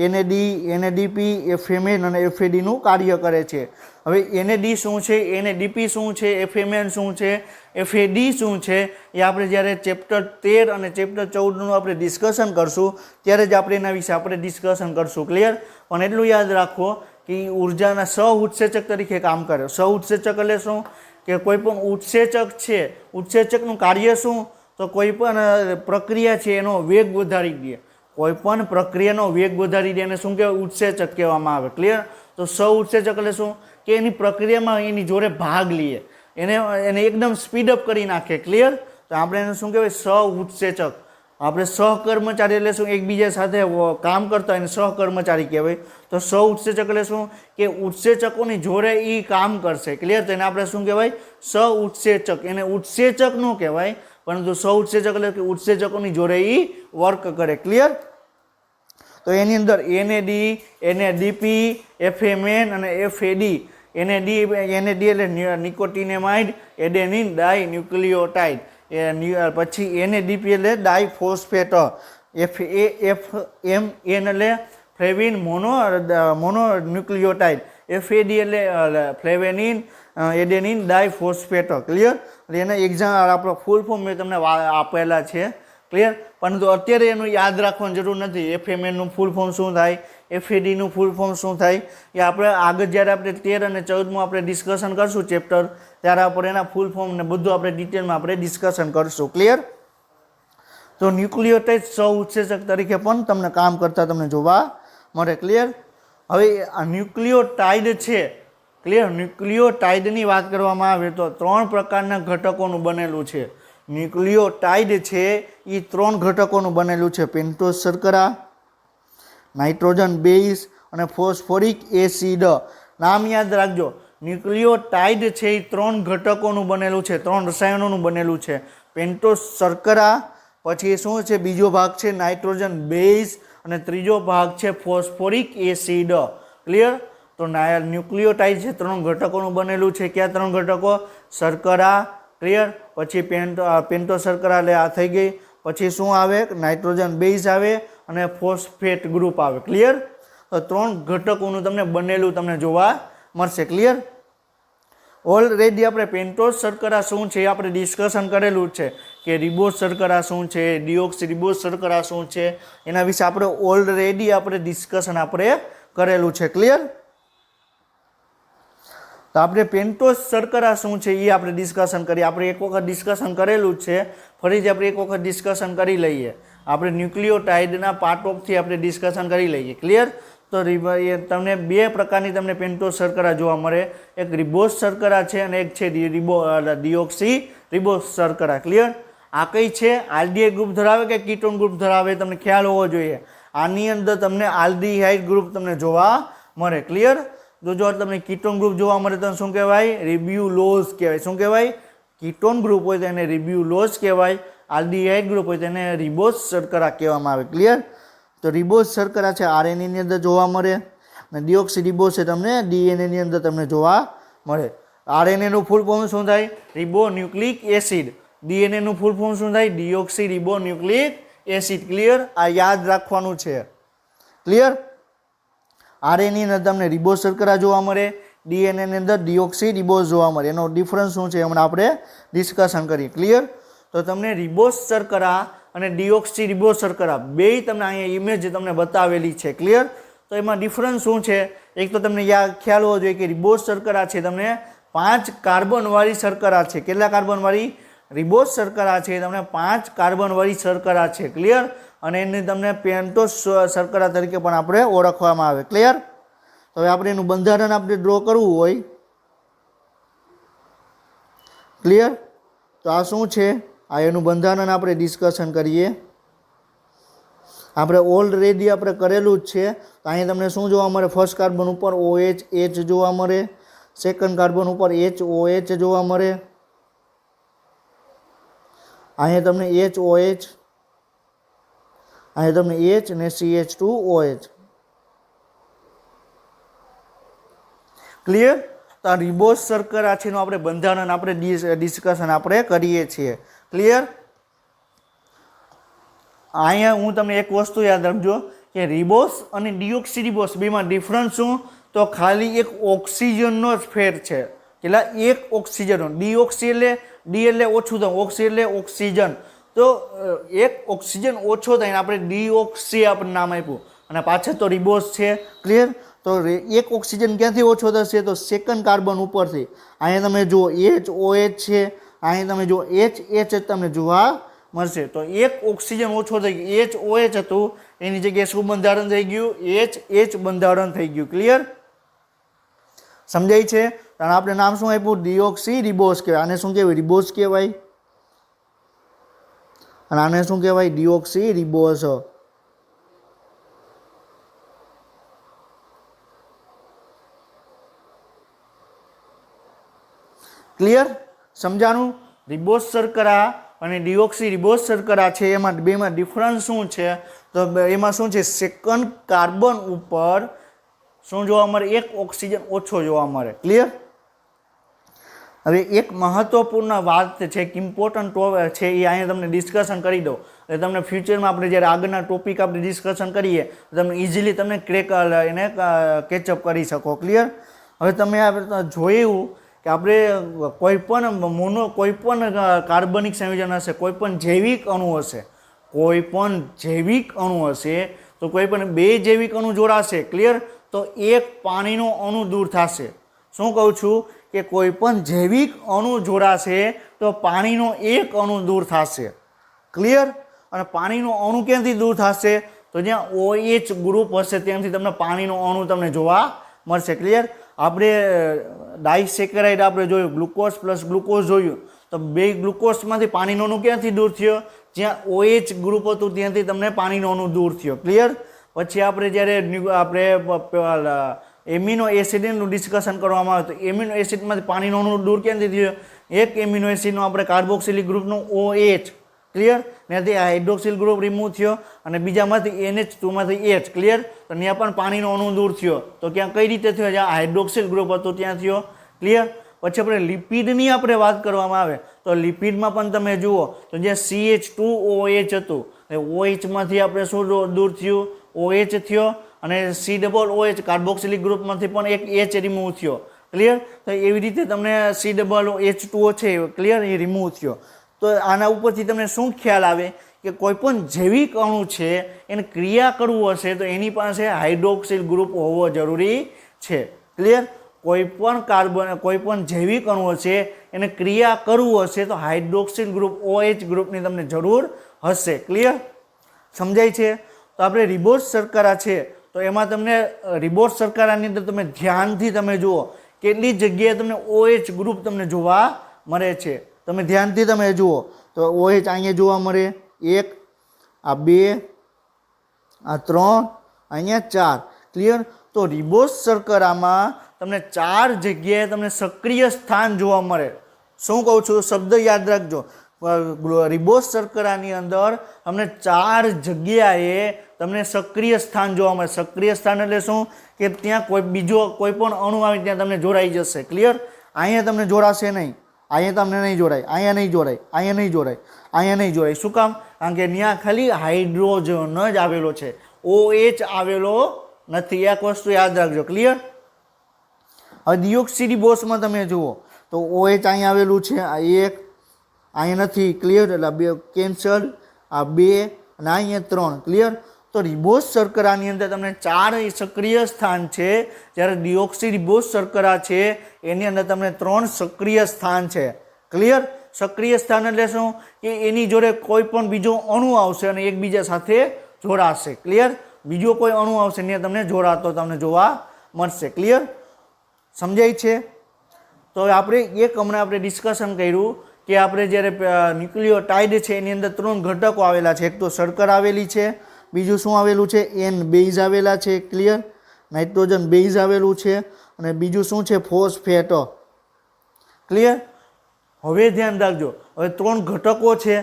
એનએડી, એનએડીપી, એફએમએન અને એફએડીનું કાર્ય કરે છે. હવે એનએડી શું છે? એનએડીપી શું છે? એફએમએન શું છે? એફએડી શું છે? એ આપણે જ્યારે ચેપ્ટર 13 અને ચેપ્ટર 14નું આપણે ડિસ્કશન કરશું ત્યારે જ આપણે એના વિશે આપણે ડિસ્કશન કરશું. ક્લિયર? પણ એટલું યાદ રાખો કે ઉર્જાના સહઉત્સેચક તરીકે કામ કરે. સહઉત્સેચક એટલે શું? કે કોઈ પણ ઉત્સેચક છે ઉત્સેચકનું કાર્ય શું? તો કોઈ પણ પ્રક્રિયા છે એનો વેગ વધારી દે. કોઈ પણ પ્રક્રિયાનો વેગ વધારી દે એને શું કહેવાય? ઉત્સેચક કહેવામાં આવે. ક્લિયર? તો સહઉત્સેચક એટલે શું? કે એની પ્રક્રિયામાં એની જોડે ભાગ લઈએ, એને એકદમ સ્પીડઅપ કરી નાખે. ક્લિયર? તો આપણે એને શું કહેવાય? સહઉત્સેચક. આપણે સહકર્મચારી એટલે શું? એકબીજા સાથે કામ કરતા એને સહકર્મચારી કહેવાય. તો સહઉત્સેચક એટલે શું? કે ઉત્સેચકોની જોડે એ કામ કરશે. ક્લિયર? તો એને આપણે શું કહેવાય? સહઉત્સેચક. એને ઉત્સેચક ન કહેવાય પરંતુ સહઉત્સેચક એટલે કે ઉત્સેચકોની જોડે એ વર્ક કરે. ક્લિયર? તો એની અંદર એનએડી, એનએડીપી, એફએમએન અને એફએડી. એનએડી એટલે નિકોટિનેમાઇડ એડેનિન ડાઈ ન્યુક્લિયોટાઇડ. પછી એનએડીપી એટલે ડાયફોસ્ફેટ. એફએમએન એટલે ફ્લેવિન મોનોન્યુક્લિયોટાઇડ. એફએડી એટલે ફ્લેવેનિન એડેનિન ડાયફોસ્ફેટ. ક્લિયર? એના એક્ઝામ આપણો ફૂલ ફોર્મ મેં તમને આપેલા છે. ક્લિયર? પરંતુ અત્યારે એનું યાદ રાખવાની જરૂર નથી. એફએમએનનું ફૂલ ફોર્મ શું થાય? એફએડીનું ફૂલ ફોર્મ શું થાય? એ આપણે આગળ જ્યારે આપણે 13 અને 14માં આપણે ડિસ્કશન કરશું ચેપ્ટર ત્યારે આપણે એના ફૂલ ફોર્મ ને બધું આપણે ડિટેલમાં આપણે ડિસ્કશન કરશું. ક્લિયર? તો ન્યુક્લિયોટાઇડ સહઉત્સેચક તરીકે પણ તમને કામ કરતા તમને જોવા મળે. ક્લિયર? હવે આ ન્યુક્લિયોટાઇડ છે ક્લિયર. ન્યુક્લિયોટાઇડની વાત કરવામાં આવે તો 3 પ્રકારના ઘટકોનું બનેલું છે. ન્યુક્લિયોટાઇડ છે એ 3 ઘટકોનું બનેલું છે. પેન્ટોઝ શર્કરા, નાઇટ્રોજન બેઝ અને ફોસ્ફોરિક એસિડ. નામ યાદ રાખજો. ન્યુક્લિયોટાઇડ છે એ 3 ઘટકોનું બનેલું છે, 3 રસાયણોનું બનેલું છે. પેન્ટોઝ શર્કરા, પછી શું છે બીજો ભાગ છે નાઇટ્રોજન બેઝ અને ત્રીજો ભાગ છે ફોસ્ફોરિક એસિડ. ક્લિયર. તો ન્યુક્લિયોટાઇડ છે 3 ઘટકોનું બનેલું છે. કયા 3 ઘટકો? શર્કરા. ક્લિયર. પછી પેન્ટોઝ શર્કરા એટલે આ થઈ ગઈ. પછી શું આવે? નાઇટ્રોજન બેઝ આવે અને ફોસ્ફેટ ગ્રુપ આવે. ક્લિયર. તો 3 ઘટકોનું તમને બનેલું તમને જોવા મળશે. ક્લિયર. ઓલરેડી આપણે પેન્ટોઝ શર્કરા શું છે એ આપણે ડિસ્કશન કરેલું જ છે કે રિબોઝ શર્કરા શું છે, ડિઓક્સી રિબોઝ શર્કરા શું છે, એના વિશે આપણે ઓલરેડી આપણે ડિસ્કશન આપણે કરેલું છે. ક્લિયર. તો આપણે પેન્ટોઝ શર્કરા શું છે એ આપણે ડિસ્કશન કરીએ. આપણે એક વખત ડિસ્કશન કરેલું જ છે, ફરીથી આપણે એક વખત ડિસ્કશન કરી લઈએ. આપણે ન્યુક્લિયોટાઇડના પાર્ટ ઓફથી આપણે ડિસ્કશન કરી લઈએ. ક્લિયર. તો તમને 2 પ્રકારની તમને પેન્ટોઝ શર્કરા જોવા મળે. એક રિબોઝ શર્કરા છે અને એક છે ડિઓક્સી રિબોઝ શર્કરા. ક્લિયર. આ કઈ છે? આલ્ડીહાઇડ ગ્રુપ ધરાવે કે કીટોન ગ્રુપ ધરાવે તમને ખ્યાલ હોવો જોઈએ. આની અંદર તમને આલ્ડીહાઇડ ગ્રુપ તમને જોવા મળે. ક્લિયર. તો જો તમને કીટોન ગ્રુપ જોવા મળે તો શું કહેવાય? રિબ્યુલોઝ કહેવાય. શું કહેવાય? કીટોન ગ્રુપ હોય તો એને રિબ્યુલોઝ કહેવાય. આલ્ડીહાઇડ ગ્રુપ હોય તો એને રિબોઝ શર્કરા કહેવામાં આવે. ક્લિયર. તો રિબોઝ શર્કરા છે આરએનએ ની અંદર જોવા મળે અને ડિઓક્સી રિબોઝ છે તમને ડીએનએ ની અંદર તમને જોવા મળે. આરએનએ નું ફૂલ ફોર્મ શું થાય? Ribonucleic acid. ડીએનએ નું ફૂલ ફોર્મ શું થાય? Deoxy ribonucleic acid. ક્લિયર. આ યાદ રાખવાનું છે. ક્લિયર. આરએનએ ની અંદર તમને રિબોઝ શર્કરા જોવા મળે, ડીએનએ ની અંદર ડિઓક્સી રિબોઝ જોવા મળે. એનો ડિફરન્સ શું છે હમણાં આપણે ડિસ્કશન કરીએ. ક્લિયર. તો તમને રિબોઝ શર્કરા અને ડિઓક્સી રિબોઝ શર્કરા બેય તમને અહીંયા ઇમેજ તમને બતાવેલી છે. ક્લિયર. તો એમાં ડિફરન્સ શું છે? એક તો તમને ખ્યાલ હોવો જોઈએ કે રિબોઝ શર્કરા છે તમને 5 કાર્બનવાળી શર્કરા છે. કેટલા કાર્બનવાળી? રિબોઝ શર્કરા છે તમને 5 કાર્બનવાળી શર્કરા છે. ક્લિયર. અને એને તમને પેન્ટોઝ શર્કરા તરીકે પણ આપણે ઓળખવામાં આવે. ક્લિયર. તો હવે આપણે એનું બંધારણ આપણે ડ્રો કરવું હોય. ક્લિયર. તો આ શું છે? આ એનું બંધારણ આપણે ડિસ્કશન કરીએ. આપણે ઓલરેડી આપણે કરેલું જ છે. તો અહીં તમને શું જોવા મળે? ફર્સ્ટ કાર્બન ઉપર OH જોવા મળે, સેકન્ડ કાર્બન ઉપર HOH જોવા મળે, અહીંયા તમને HOH, અહીંયા તમને H અને CH2OH. ક્લિયર. તો આ રિબોઝ શર્કરા છે એનું આપણે બંધારણ આપણે ડિસ્કશન આપણે કરીએ છીએ. ક્લિયર. અહીંયા હું તમને એક વસ્તુ યાદ રાખજો કે રિબોઝ અને ડિઓક્સી રિબોઝ બેમાં ડિફરન્સ શું? તો ખાલી એક ઓક્સિજનનો જ ફેર છે. કેટલા? એક ઓક્સિજનનો. ડિઓક્સી એટલે ડી એટલે ઓછું થાય, ઓક્સી એટલે ઓક્સિજન. તો એક ઓક્સિજન ઓછો થાય આપણે ડિઓક્સી આપણે નામ આપ્યું અને પાછળ તો રિબોઝ છે. ક્લિયર. તો એક ઓક્સિજન ક્યાંથી ઓછો થશે? તો સેકન્ડ કાર્બન ઉપરથી. અહીંયા તમે જુઓ HOH છે, અહીંયા તમે જુઓ HH તમને જોવા મળશે. તો એક ઓક્સિજન ઓછો થઈ ગયો, HOH હતું એની જગ્યાએ શું બંધારણ થઈ ગયું? HH બંધારણ થઈ ગયું. ક્લિયર. સમજાય છે? કારણ આપણે નામ શું આપ્યું? ડિઓક્સી રિબોઝ કહેવાય. આને શું કહેવાય? રિબોઝ કહેવાય. અને આને શું કહેવાય? Deoxy ribose. ક્લિયર. સમજાણું? રિબોઝ શર્કરા અને ડિઓક્સી રિબોઝ શર્કરા છે એમાં બેમાં ડિફરન્સ શું છે? તો એમાં શું છે? સેકન્ડ કાર્બન ઉપર શું જોવા મળે? એક ઓક્સિજન ઓછો જોવા મળે. ક્લિયર. હવે એક મહત્વપૂર્ણ વાત છે, એક ઇમ્પોર્ટન્ટ છે, એ અહીંયા તમને ડિસ્કશન કરી દો એટલે તમને ફ્યુચરમાં આપણે જ્યારે આગળના ટોપિક આપણે ડિસ્કશન કરીએ તો તમે ઇઝીલી તમને એને કેચઅપ કરી શકો. ક્લિયર. હવે તમે જોયું કે આપણે કોઈ પણ કાર્બનિક સંયોજન હશે, કોઈ પણ જૈવિક અણુ હશે, તો કોઈ પણ 2 જૈવિક અણુ જોડાશે. ક્લિયર. તો એક પાણીનો અણુ દૂર થશે. શું કહું છું? કે કોઈ પણ જૈવિક અણુ જોડાશે તો પાણીનો એક અણુ દૂર થશે. ક્લિયર. અને પાણીનો અણુ ક્યાંથી દૂર થશે? તો જ્યાં OH ગ્રુપ હશે ત્યાંથી તમને પાણીનો અણુ તમને જોવા મળશે. ક્લિયર. આપણે ડાયસેકેરાઇડ આપણે જોયું, ગ્લુકોઝ પ્લસ ગ્લુકોઝ જોયું, તો બે ગ્લુકોઝમાંથી પાણીનો અણુ ક્યાંથી દૂર થયો? જ્યાં OH ગ્રુપ હતું ત્યાંથી તમને પાણીનો અણુ દૂર થયો. ક્લિયર? પછી આપણે જ્યારે આપણે એમિનો એસિડનું ડિસ્કશન કરવામાં આવે તો એમિનો એસિડમાંથી પાણીનો અણુ દૂર ક્યાંથી થયો? એક એમિનો એસિડનો આપણે કાર્બોક્સિલિક ગ્રુપનો OH. ક્લિયર? ત્યાંથી હાઇડ્રોક્સિલ ગ્રુપ રિમૂવ થયો અને બીજામાંથી NH2માંથી H. ક્લિયર? તો ત્યાં પણ પાણીનો અણુ દૂર થયો. તો ક્યાં કઈ રીતે થયો? જ્યાં હાઇડ્રોક્સિલ ગ્રુપ હતું ત્યાં થયો. ક્લિયર? પછી આપણે લિપિડની આપણે વાત કરવામાં આવે તો લિપિડમાં પણ તમે જુઓ તો જ્યાં CH2OH હતું, OHમાંથી આપણે શું દૂર થયું? OH થયો અને COOH કાર્બોક્સિલિક ગ્રુપમાંથી પણ એક H રિમૂવ થયો. ક્લિયર? તો એવી રીતે તમને COOH2O છે, ક્લિયર, એ રિમૂવ થયો. તો આના ઉપરથી તમને શું ખ્યાલ આવે કે કોઈ પણ જૈવિક અણુ છે એને ક્રિયા કરવું હશે તો એની પાસે હાઇડ્રોક્સિલ ગ્રુપ હોવો જરૂરી છે. ક્લિયર? કોઈ પણ જૈવિક અણુ છે એને ક્રિયા કરવું હશે તો હાઇડ્રોક્સિલ ગ્રુપ OH ગ્રુપની તમને જરૂર હશે. ક્લિયર? સમજાય છે? તો આપણે રિબોઝ શર્કરા છે તો એમાં તમને રિબોઝ શર્કરાની અંદર તમે ધ્યાનથી તમે જુઓ કેટલી જગ્યાએ તમને OH ગ્રુપ તમને જોવા મળે છે. તમે ધ્યાનથી તમે જુઓ તો OH અહીંયા જોવા મળે, 1, આ 2, આ 3, અહીંયા 4. ક્લિયર? તો રિબોઝ શર્કરામાં તમને 4 જગ્યાએ તમને સક્રિય સ્થાન જોવા મળે. શું કહું છું? શબ્દ યાદ રાખજો. રિબોઝ શર્કરાની અંદર તમને 4 જગ્યાએ તમને સક્રિય સ્થાન જોવા મળે. સક્રિય સ્થાન એટલે શું? કે ત્યાં કોઈ પણ અણુ આવે ત્યાં તમને જોડાઈ જશે. ક્લિયર? અહીંયા તમને જોડાશે નહીં, અહીંયા તમને નહીં જોડાય, અહીંયા નહીં જોડાય, અહીંયા નહીં જોડાય, અહીંયા નહીં જોડાય. શું કામ? કારણ કે ત્યાં ખાલી હાઇડ્રોજન જ આવેલો છે, OH આવેલો નથી. એક વસ્તુ યાદ રાખજો. ક્લિયર? હવે ડિઓક્સિરિબોસમાં તમે જુઓ તો OH અહીંયા આવેલું છે, આ 1, અહીંયા નથી. ક્લિયર? એટલે 2 કેન્સલ, આ 2 અને અહીંયા 3. ક્લિયર? તો રિબોઝ શર્કરાની અંદર તમને 4 સક્રિય સ્થાન છે, જ્યારે ડિઓક્સિરિબોઝ શર્કરા છે એની અંદર તમને 3 સક્રિય સ્થાન છે. ક્લિયર? સક્રિય સ્થાન એટલે શું? કે એની જોડે કોઈ પણ બીજો અણુ આવશે અને એકબીજા સાથે જોડાશે. ક્લિયર? બીજો કોઈ અણુ આવશે ત્યાં તમને જોડાતો તમને જોવા મળશે. ક્લિયર? સમજાય છે? તો આપણે હમણાં આપણે ડિસ્કશન કર્યું કે આપણે જ્યારે ન્યુક્લિયોટાઇડ છે એની અંદર 3 ઘટકો આવેલા છે. એક તો શર્કરા આવેલી છે, બીજું શું આવેલું છે? N બેઝ આવેલા છે. ક્લિયર? નાઇટ્રોજન બેઝ આવેલું છે અને બીજું શું છે? ફોસ્ફેટ. ક્લિયર? હવે ધ્યાન રાખજો, હવે 3 ઘટકો છે,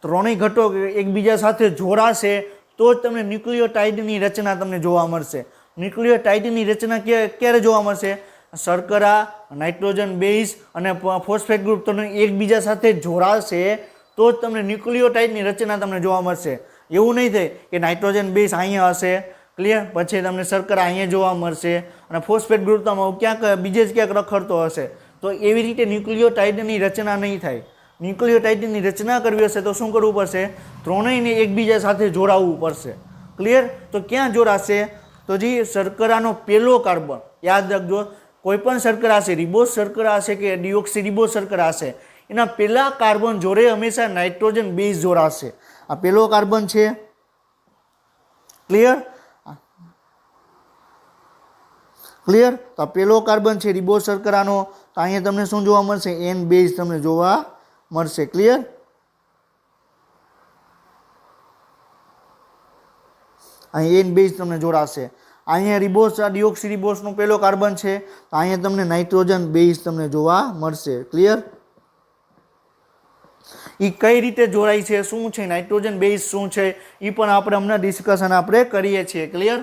ત્રણેય ઘટકો એકબીજા સાથે જોડાશે તો જ તમને ન્યુક્લિયોટાઇડની રચના તમને જોવા મળશે. ન્યુક્લિયોટાઇડની રચના ક્યારે જોવા મળશે? શર્કરા, નાઇટ્રોજન બેઝ અને ફોસ્ફેટ ગ્રુપ તમને એકબીજા સાથે જોડાશે તો જ તમને ન્યુક્લિયોટાઇડની રચના તમને જોવા મળશે. એવું નહીં થાય કે નાઇટ્રોજન બેઝ અહીંયા હશે, ક્લિયર, પછી તમને શર્કરા અહીંયા જોવા મળશે અને ફોસ્ફેટ ગ્રુપ તમે ક્યાંક બીજે જ ક્યાંક રખડતો હશે. તો એવી રીતે ન્યુક્લિયોટાઇડની રચના નહીં થાય. ન્યુક્લિયોટાઇડની રચના કરવી હશે તો શું કરવું પડશે? ત્રણેયને એકબીજા સાથે જોડાવવું પડશે. ક્લિયર? તો ક્યાં જોડાશે? તો જે શર્કરાનો પહેલો કાર્બન, યાદ રાખજો, કોઈ પણ શર્કરા હશે, રિબોઝ શર્કરા હશે કે ડિઓક્સિરિબોઝ શર્કરા હશે, એના પહેલા કાર્બન જોડે હંમેશા નાઇટ્રોજન બેઝ જોડાશે. આ પહેલો કાર્બન છે. ક્લિયર? ક્લિયર? તો આ પહેલો કાર્બન છે રિબોઝ શર્કરાનો. તો અહીંયા તમને શું જોવા મળશે? N બેઝ તમને જોવા મળશે. ક્લિયર? અહીં N બેઝ તમને જોડાશે. અહીંયા રિબોઝ ડિઓક્સિરિબોઝનો પહેલો કાર્બન છે તો અહીંયા તમને નાઇટ્રોજન બેઝ તમને જોવા મળશે. ક્લિયર? એ કઈ રીતે જોડાય છે, શું છે નાઇટ્રોજન બેઝ, શું છે એ પણ આપણે હમણાં ડિસ્કશન આપણે કરીએ છીએ. ક્લિયર?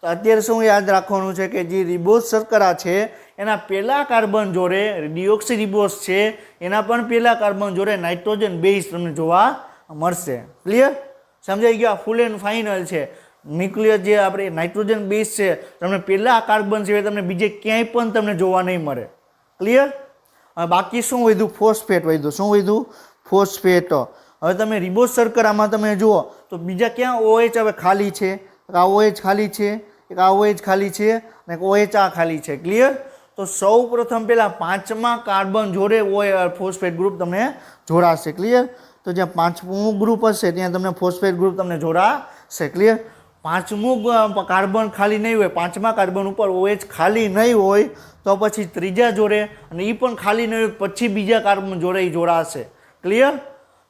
તો અત્યારે શું યાદ રાખવાનું છે કે જે રિબોઝ શર્કરા છે એના પહેલા કાર્બન જોડે ડિઓક્સિરિબોઝ છે એના પણ પહેલા કાર્બન જોડે નાઇટ્રોજન બેઝ તમને જોવા મળશે. ક્લિયર? સમજાઈ ગયો? ફૂલ એન્ડ ફાઇનલ છે. ન્યુક્લિયર જે આપણે નાઇટ્રોજન બેઝ છે તમને પહેલા કાર્બન સિવાય તમને બીજે ક્યાંય પણ તમને જોવા નહીં મળે. ક્લિયર? બાકી શું વધ્યું? ફોસ્ફેટ વધ્યું. શું વધ્યું? ફોસ્ફેટ. હવે તમે રિબોઝ શર્કરામાં તમે જુઓ તો બીજા ક્યાં OH હવે ખાલી છે? આ OH ખાલી છે, એક આ OH ખાલી છે અને એક OH આ ખાલી છે. ક્લિયર? તો સૌ પ્રથમ પહેલા 5મા કાર્બન જોડે ફોસ્ફેટ ગ્રુપ તમને જોડાશે. ક્લિયર? તો જ્યાં 5મું ગ્રુપ હશે ત્યાં તમને ફોસ્ફેટ ગ્રુપ તમને જોડાશે. ક્લિયર? પાંચમું કાર્બન ખાલી નહીં હોય, પાંચમા કાર્બન ઉપર OH ખાલી નહીં હોય તો પછી ત્રીજા જોડે અને એ પણ ખાલી નહીં હોય પછી બીજા કાર્બન જોડે એ જોડાશે. ક્લિયર?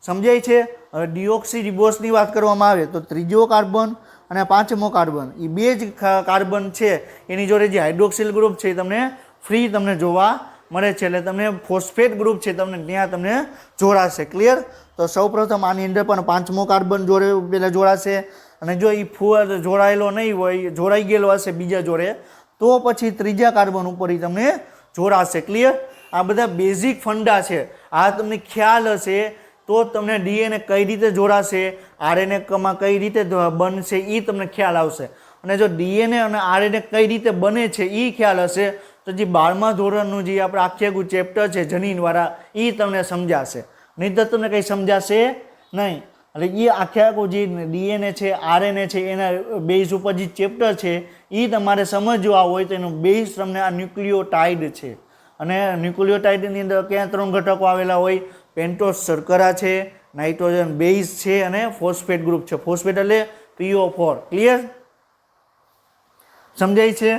સમજાય છે? હવે ડિઓક્સી રિબોસની વાત કરવામાં આવે તો ત્રીજો કાર્બન અને પાંચમો કાર્બન એ બે જ કાર્બન છે એની જોડે જે હાઇડ્રોક્સિલ ગ્રુપ છે એ તમને ફ્રી તમને જોવા મળે છે. એટલે તમને ફોસ્ફેટ ગ્રુપ છે તમને ત્યાં તમને જોડાશે. ક્લિયર? તો સૌપ્રથમ આની અંદર પણ પાંચમો કાર્બન જોડે પહેલાં જોડાશે અને જો એ જોડાયેલો નહીં હોય, જોડાઈ ગયેલો હશે બીજા જોડે તો પછી ત્રીજા કાર્બન ઉપર એ તમને જોડાશે. ક્લિયર? આ બધા બેઝિક ફંડા છે. આ તમને ખ્યાલ હશે તો તમને DNA કઈ રીતે જોડાશે, RNA માં કઈ રીતે બનશે એ તમને ખ્યાલ આવશે. અને જો DNA અને RNA કઈ રીતે બને છે એ ખ્યાલ હશે તો જે 12મા ધોરણનું જે આપણે આખું ચેપ્ટર છે જનીનવાળા એ તમને સમજાશે. નહીં તો તમને કંઈ સમજાશે નહીં. એટલે એ આખું જે DNA છે, RNA છે એના બેઝ ઉપર જે ચેપ્ટર છે એ તમારે સમજવા હોય તો એનું બેઝ તમને આ ન્યુક્લિયોટાઇડ છે. અને ન્યુક્લિયોટાઇડની અંદર ક્યાં 3 ઘટકો આવેલા હોય? પેન્ટોસ શર્કરા છે, નાઇટ્રોજન બેઝ છે અને ફોસ્ફેટ ગ્રુપ છે. ફોસ્ફેટ એટલે PO4. ક્લિયર? સમજાય છે?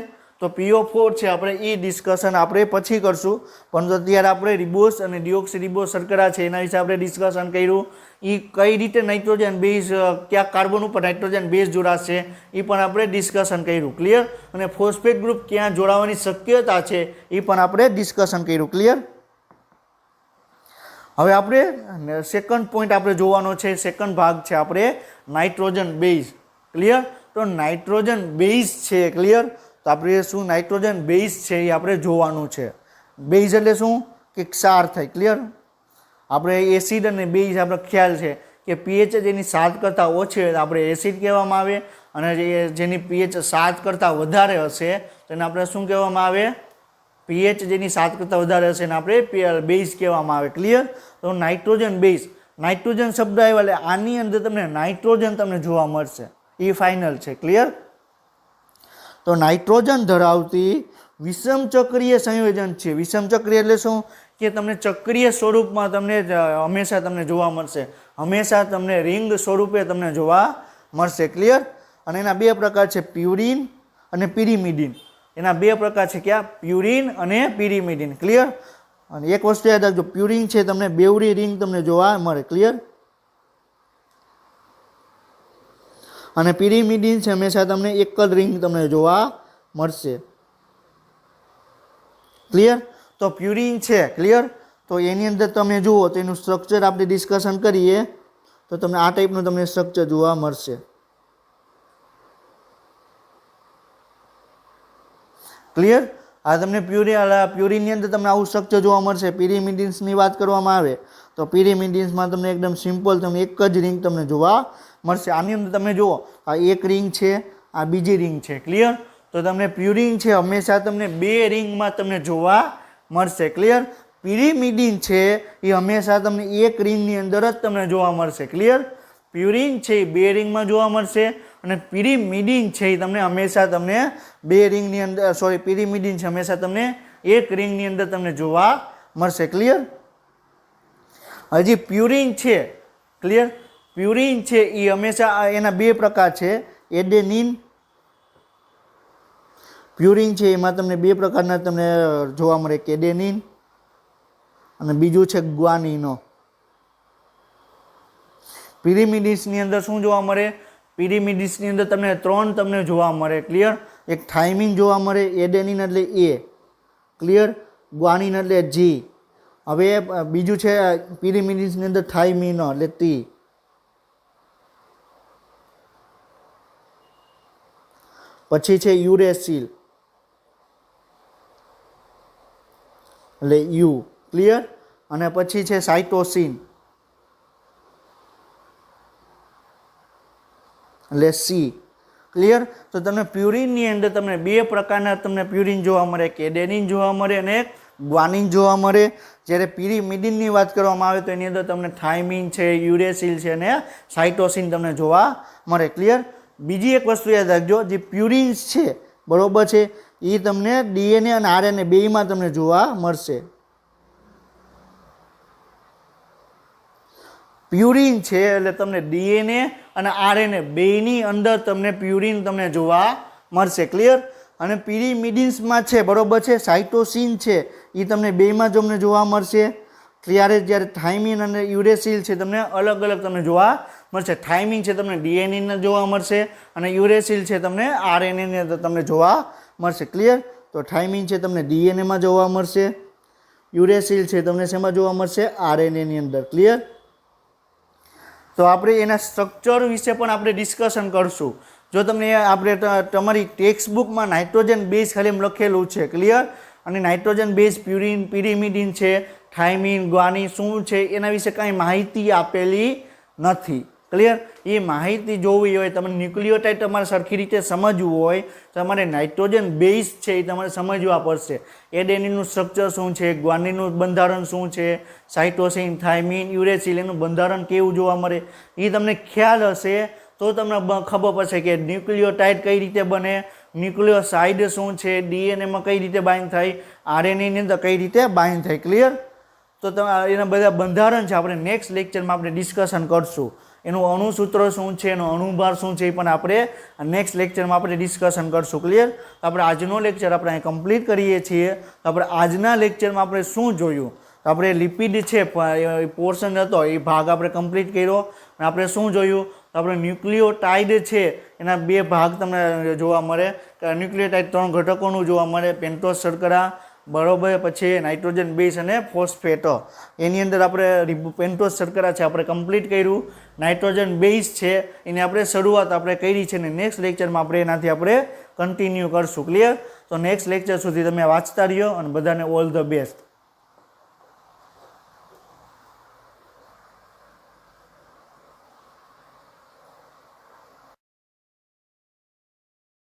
તો PO4 છે આપણે એ ડિસ્કશન આપણે પછી કરશું, પરંતુ અત્યારે આપણે રિબોસ અને ડિઓક્સી રિબોસ શર્કરા છે એના વિશે આપણે ડિસ્કશન કર્યું. એ કઈ રીતે નાઇટ્રોજન બેઝ કયા કાર્બન ઉપર નાઇટ્રોજન બેઝ જોડાશે એ પણ આપણે ડિસ્કશન કર્યું. ક્લિયર? અને ફોસ્ફેટ ગ્રુપ ક્યાં જોડાવાની શક્યતા છે એ પણ આપણે ડિસ્કશન કર્યું. ક્લિયર? હવે આપણે સેકન્ડ પોઈન્ટ આપણે જોવાનો છે, સેકન્ડ ભાગ છે આપણે નાઇટ્રોજન બેઝ. ક્લિયર? તો નાઇટ્રોજન બેઝ છે. ક્લિયર? તો આપણે શું નાઇટ્રોજન બેઝ છે એ આપણે જોવાનું છે. બેઝ એટલે શું? કે ક્ષાર થાય. ક્લિયર? આપણે એસિડ અને બેઝ આપણે ખ્યાલ છે કે pH જેની 7 કરતાં ઓછી હોય તો આપણે એસિડ કહેવામાં આવે અને જેની pH 7 કરતાં વધારે હશે તો એને આપણે શું કહેવામાં આવે? pH જેની 7 કરતાં વધારે હશે એને આપણે બેઝ કહેવામાં આવે. ક્લિયર? તો નાઇટ્રોજન બેઝ, નાઇટ્રોજન શબ્દ આવ્યો એટલે આની અંદર તમને નાઇટ્રોજન તમને જોવા મળશે. એ ફાઇનલ છે. ક્લિયર? તો નાઇટ્રોજન ધરાવતી વિષમ ચક્રીય સંયોજન છે. વિષમ ચક્રીય એટલે શું? કે તમને ચક્રીય સ્વરૂપમાં તમને હંમેશા તમને જોવા મળશે, હંમેશા તમને રિંગ સ્વરૂપે તમને જોવા મળશે. ક્લિયર? અને એના બે પ્રકાર છે, પ્યુરિન અને પિરિમિડિન. એના બે પ્રકાર છે. ક્યાં? પ્યુરિન અને પિરિમિડિન. ક્લિયર? અને એક વસ્તુ યાદ રાખજો, પ્યુરિન છે તમને બેવડી રિંગ તમને જોવા મળે. ક્લિયર? અને પિરિમિડિન છે હંમેશા તમને એક જ રિંગ તમને જોવા મળશે. ક્લિયર? તો પ્યુરિન છે. ક્લિયર? તો એની અંદર તમે જુઓ તો એનું સ્ટ્રક્ચર આપણે ડિસ્કશન કરીએ તો તમને આ ટાઈપનું તમને સ્ટ્રક્ચર જોવા મળશે. ક્લિયર? આ તમને પ્યુરિનની અંદર તમને આવું સ્ટ્રક્ચર જોવા મળશે. પિરિમિડિન્સની વાત કરવામાં આવે તો પિરિમિડિન્સમાં તમને એકદમ સિમ્પલ તમને એક જ રિંગ તમને જોવા મળશે. આની અંદર તમે જુઓ આ એક રિંગ છે, આ બીજી રિંગ છે. ક્લિયર? તો તમને પ્યુરિન છે હંમેશા તમને બે રિંગમાં તમને જોવા મળશે. ક્લિયર? પિરિમિડિન છે એ હંમેશા તમને એક રિંગની અંદર જ તમને જોવા મળશે. ક્લિયર? પ્યુરિન છે એ બે રિંગમાં જોવા મળશે અને પિરિમિડિન છે એ તમને હંમેશા તમને બે રિંગની અંદર પિરિમિડિન છે હંમેશા તમને એક રિંગની અંદર તમને જોવા મળશે. ક્લિયર? હજી પ્યુરિન છે. ક્લિયર? પ્યુરિન છે એ હંમેશા એના બે પ્રકાર છે, એડેનિન. પ્યુરિન છે એમાં તમને બે પ્રકારના તમને જોવા મળે, એડેનિન અને બીજું છે ગ્વાનિનો. પિરિમિડિન્સની અંદર શું જોવા મળે? પિરિમિડિન્સની અંદર તમને 3 તમને જોવા મળે. ક્લિયર? એક થાઇમિન જોવા મળે, એડેનિન એટલે A. ક્લિયર? ગ્વાનિન એટલે G. હવે બીજું છે પિરિમિડિન્સની અંદર થાઇમિનો એટલે T. પછી છે યુરેસિલ એટલે U. ક્લિયર? અને પછી છે સાઇટોસિન એટલે C. ક્લિયર? તો તમને પ્યુરિનની અંદર તમને બે પ્રકારના તમને પ્યુરિન જોવા મળે, એક એડેનિન જોવા મળે અને એક ગ્વાનિન જોવા મળે. જ્યારે પિરિમિડિનની વાત કરવામાં આવે તો એની અંદર તમને થાઇમિન છે, યુરેસિલ છે અને સાઇટોસિન તમને જોવા મળે. ક્લિયર? બીજી એક વસ્તુ યાદ રાખજો, જે પ્યુરિન્સ છે બરોબર છે એ તમને DNA અને RNA બેયમાં તમને જોવા મળશે. પ્યુરિન છે એટલે તમને ડીએનએ અને આરએનએ બેયની અંદર તમને પ્યુરિન તમને જોવા મળશે. ક્લિયર. અને પિરિમિડિન્સમાં છે બરોબર છે, સાઇટોસિન છે એ તમને બેયમાં તમને જોવા મળશે. જ્યારે થાઇમિન અને યુરેસિલ છે તમને અલગ અલગ તમને જોવા મળશે. થાઇમિન છે તમને ડીએનએ જોવા મળશે અને યુરેસિલ છે તમને આરએનએ તમને જોવા મળશે. ક્લિયર. તો થાઇમિન છે તમને ડીએનએમાં જોવા મળશે, યુરેસિલ છે તમને શેમાં જોવા મળશે? આરએનએની અંદર. ક્લિયર. તો આપણે એના સ્ટ્રક્ચર વિશે પણ આપણે ડિસ્કશન કરશું. જો તમને આપણે તમારી ટેક્સ્ટ બુકમાં નાઇટ્રોજન બેઝ ખાલી એમ લખેલું છે. ક્લિયર. અને નાઇટ્રોજન બેઝ પિરિમિડિન છે, થાઇમિન, ગ્વાનિન શું છે એના વિશે કાંઈ માહિતી આપેલી નથી. ક્લિયર. એ માહિતી જોવી હોય, તમને ન્યુક્લિયોટાઇડ તમારે સરખી રીતે સમજવું હોય તો તમારે નાઇટ્રોજન બેઝ છે એ તમારે સમજવા પડશે. એડેનિનનું સ્ટ્રક્ચર શું છે, ગ્વાનિનનું બંધારણ શું છે, સાઇટોસિન, થાઇમિન, યુરેસિલ એનું બંધારણ કેવું જોવા મળે એ તમને ખ્યાલ હશે તો તમને ખબર પડશે કે ન્યુક્લિયોટાઇડ કઈ રીતે બને, ન્યુક્લિયોસાઇડ શું છે, ડીએનએમાં કઈ રીતે બાઇન્ડ થાય, આરએનએની અંદર કઈ રીતે બાઇન્ડ થાય. ક્લિયર. તો એના બધા બંધારણ છે આપણે નેક્સ્ટ લેક્ચરમાં આપણે ડિસ્કશન કરશું. એનું અણુસૂત્ર શું છે, એનો અણુભાર શું છે એ પણ આપણે નેક્સ્ટ લેક્ચરમાં આપણે ડિસ્કશન કરશું. ક્લિયર. તો આપણે આજનો લેક્ચર આપણે અહીં કમ્પ્લીટ કરીએ છીએ. તો આપણે આજના લેક્ચરમાં આપણે શું જોયું? તો આપણે લિપિડ છે પોર્શન હતો એ ભાગ આપણે કમ્પ્લીટ કર્યો. અને આપણે શું જોયું? તો આપણે ન્યુક્લિયોટાઇડ છે એના બે ભાગ તમને જોવા મળે. ન્યુક્લિયોટાઇડ 3 ઘટકોનું જોવા મળે, પેન્ટોઝ શર્કરા બરોબર, પછી નાઇટ્રોજન બેઝ અને ફોસ્ફેટ. એની અંદર આપણે પેન્ટોઝ શર્કરા છે આપણે કમ્પ્લીટ કર્યું. નાઇટ્રોજન બેઝ છે એની આપણે શરૂઆત આપણે કરી છે ને નેક્સ્ટ લેક્ચરમાં આપણે એનાથી આપણે કન્ટિન્યુ કરશું. ક્લિયર. તો નેક્સ્ટ લેક્ચર સુધી તમે વાંચતા રહ્યો અને બધાને ઓલ ધ બેસ્ટ.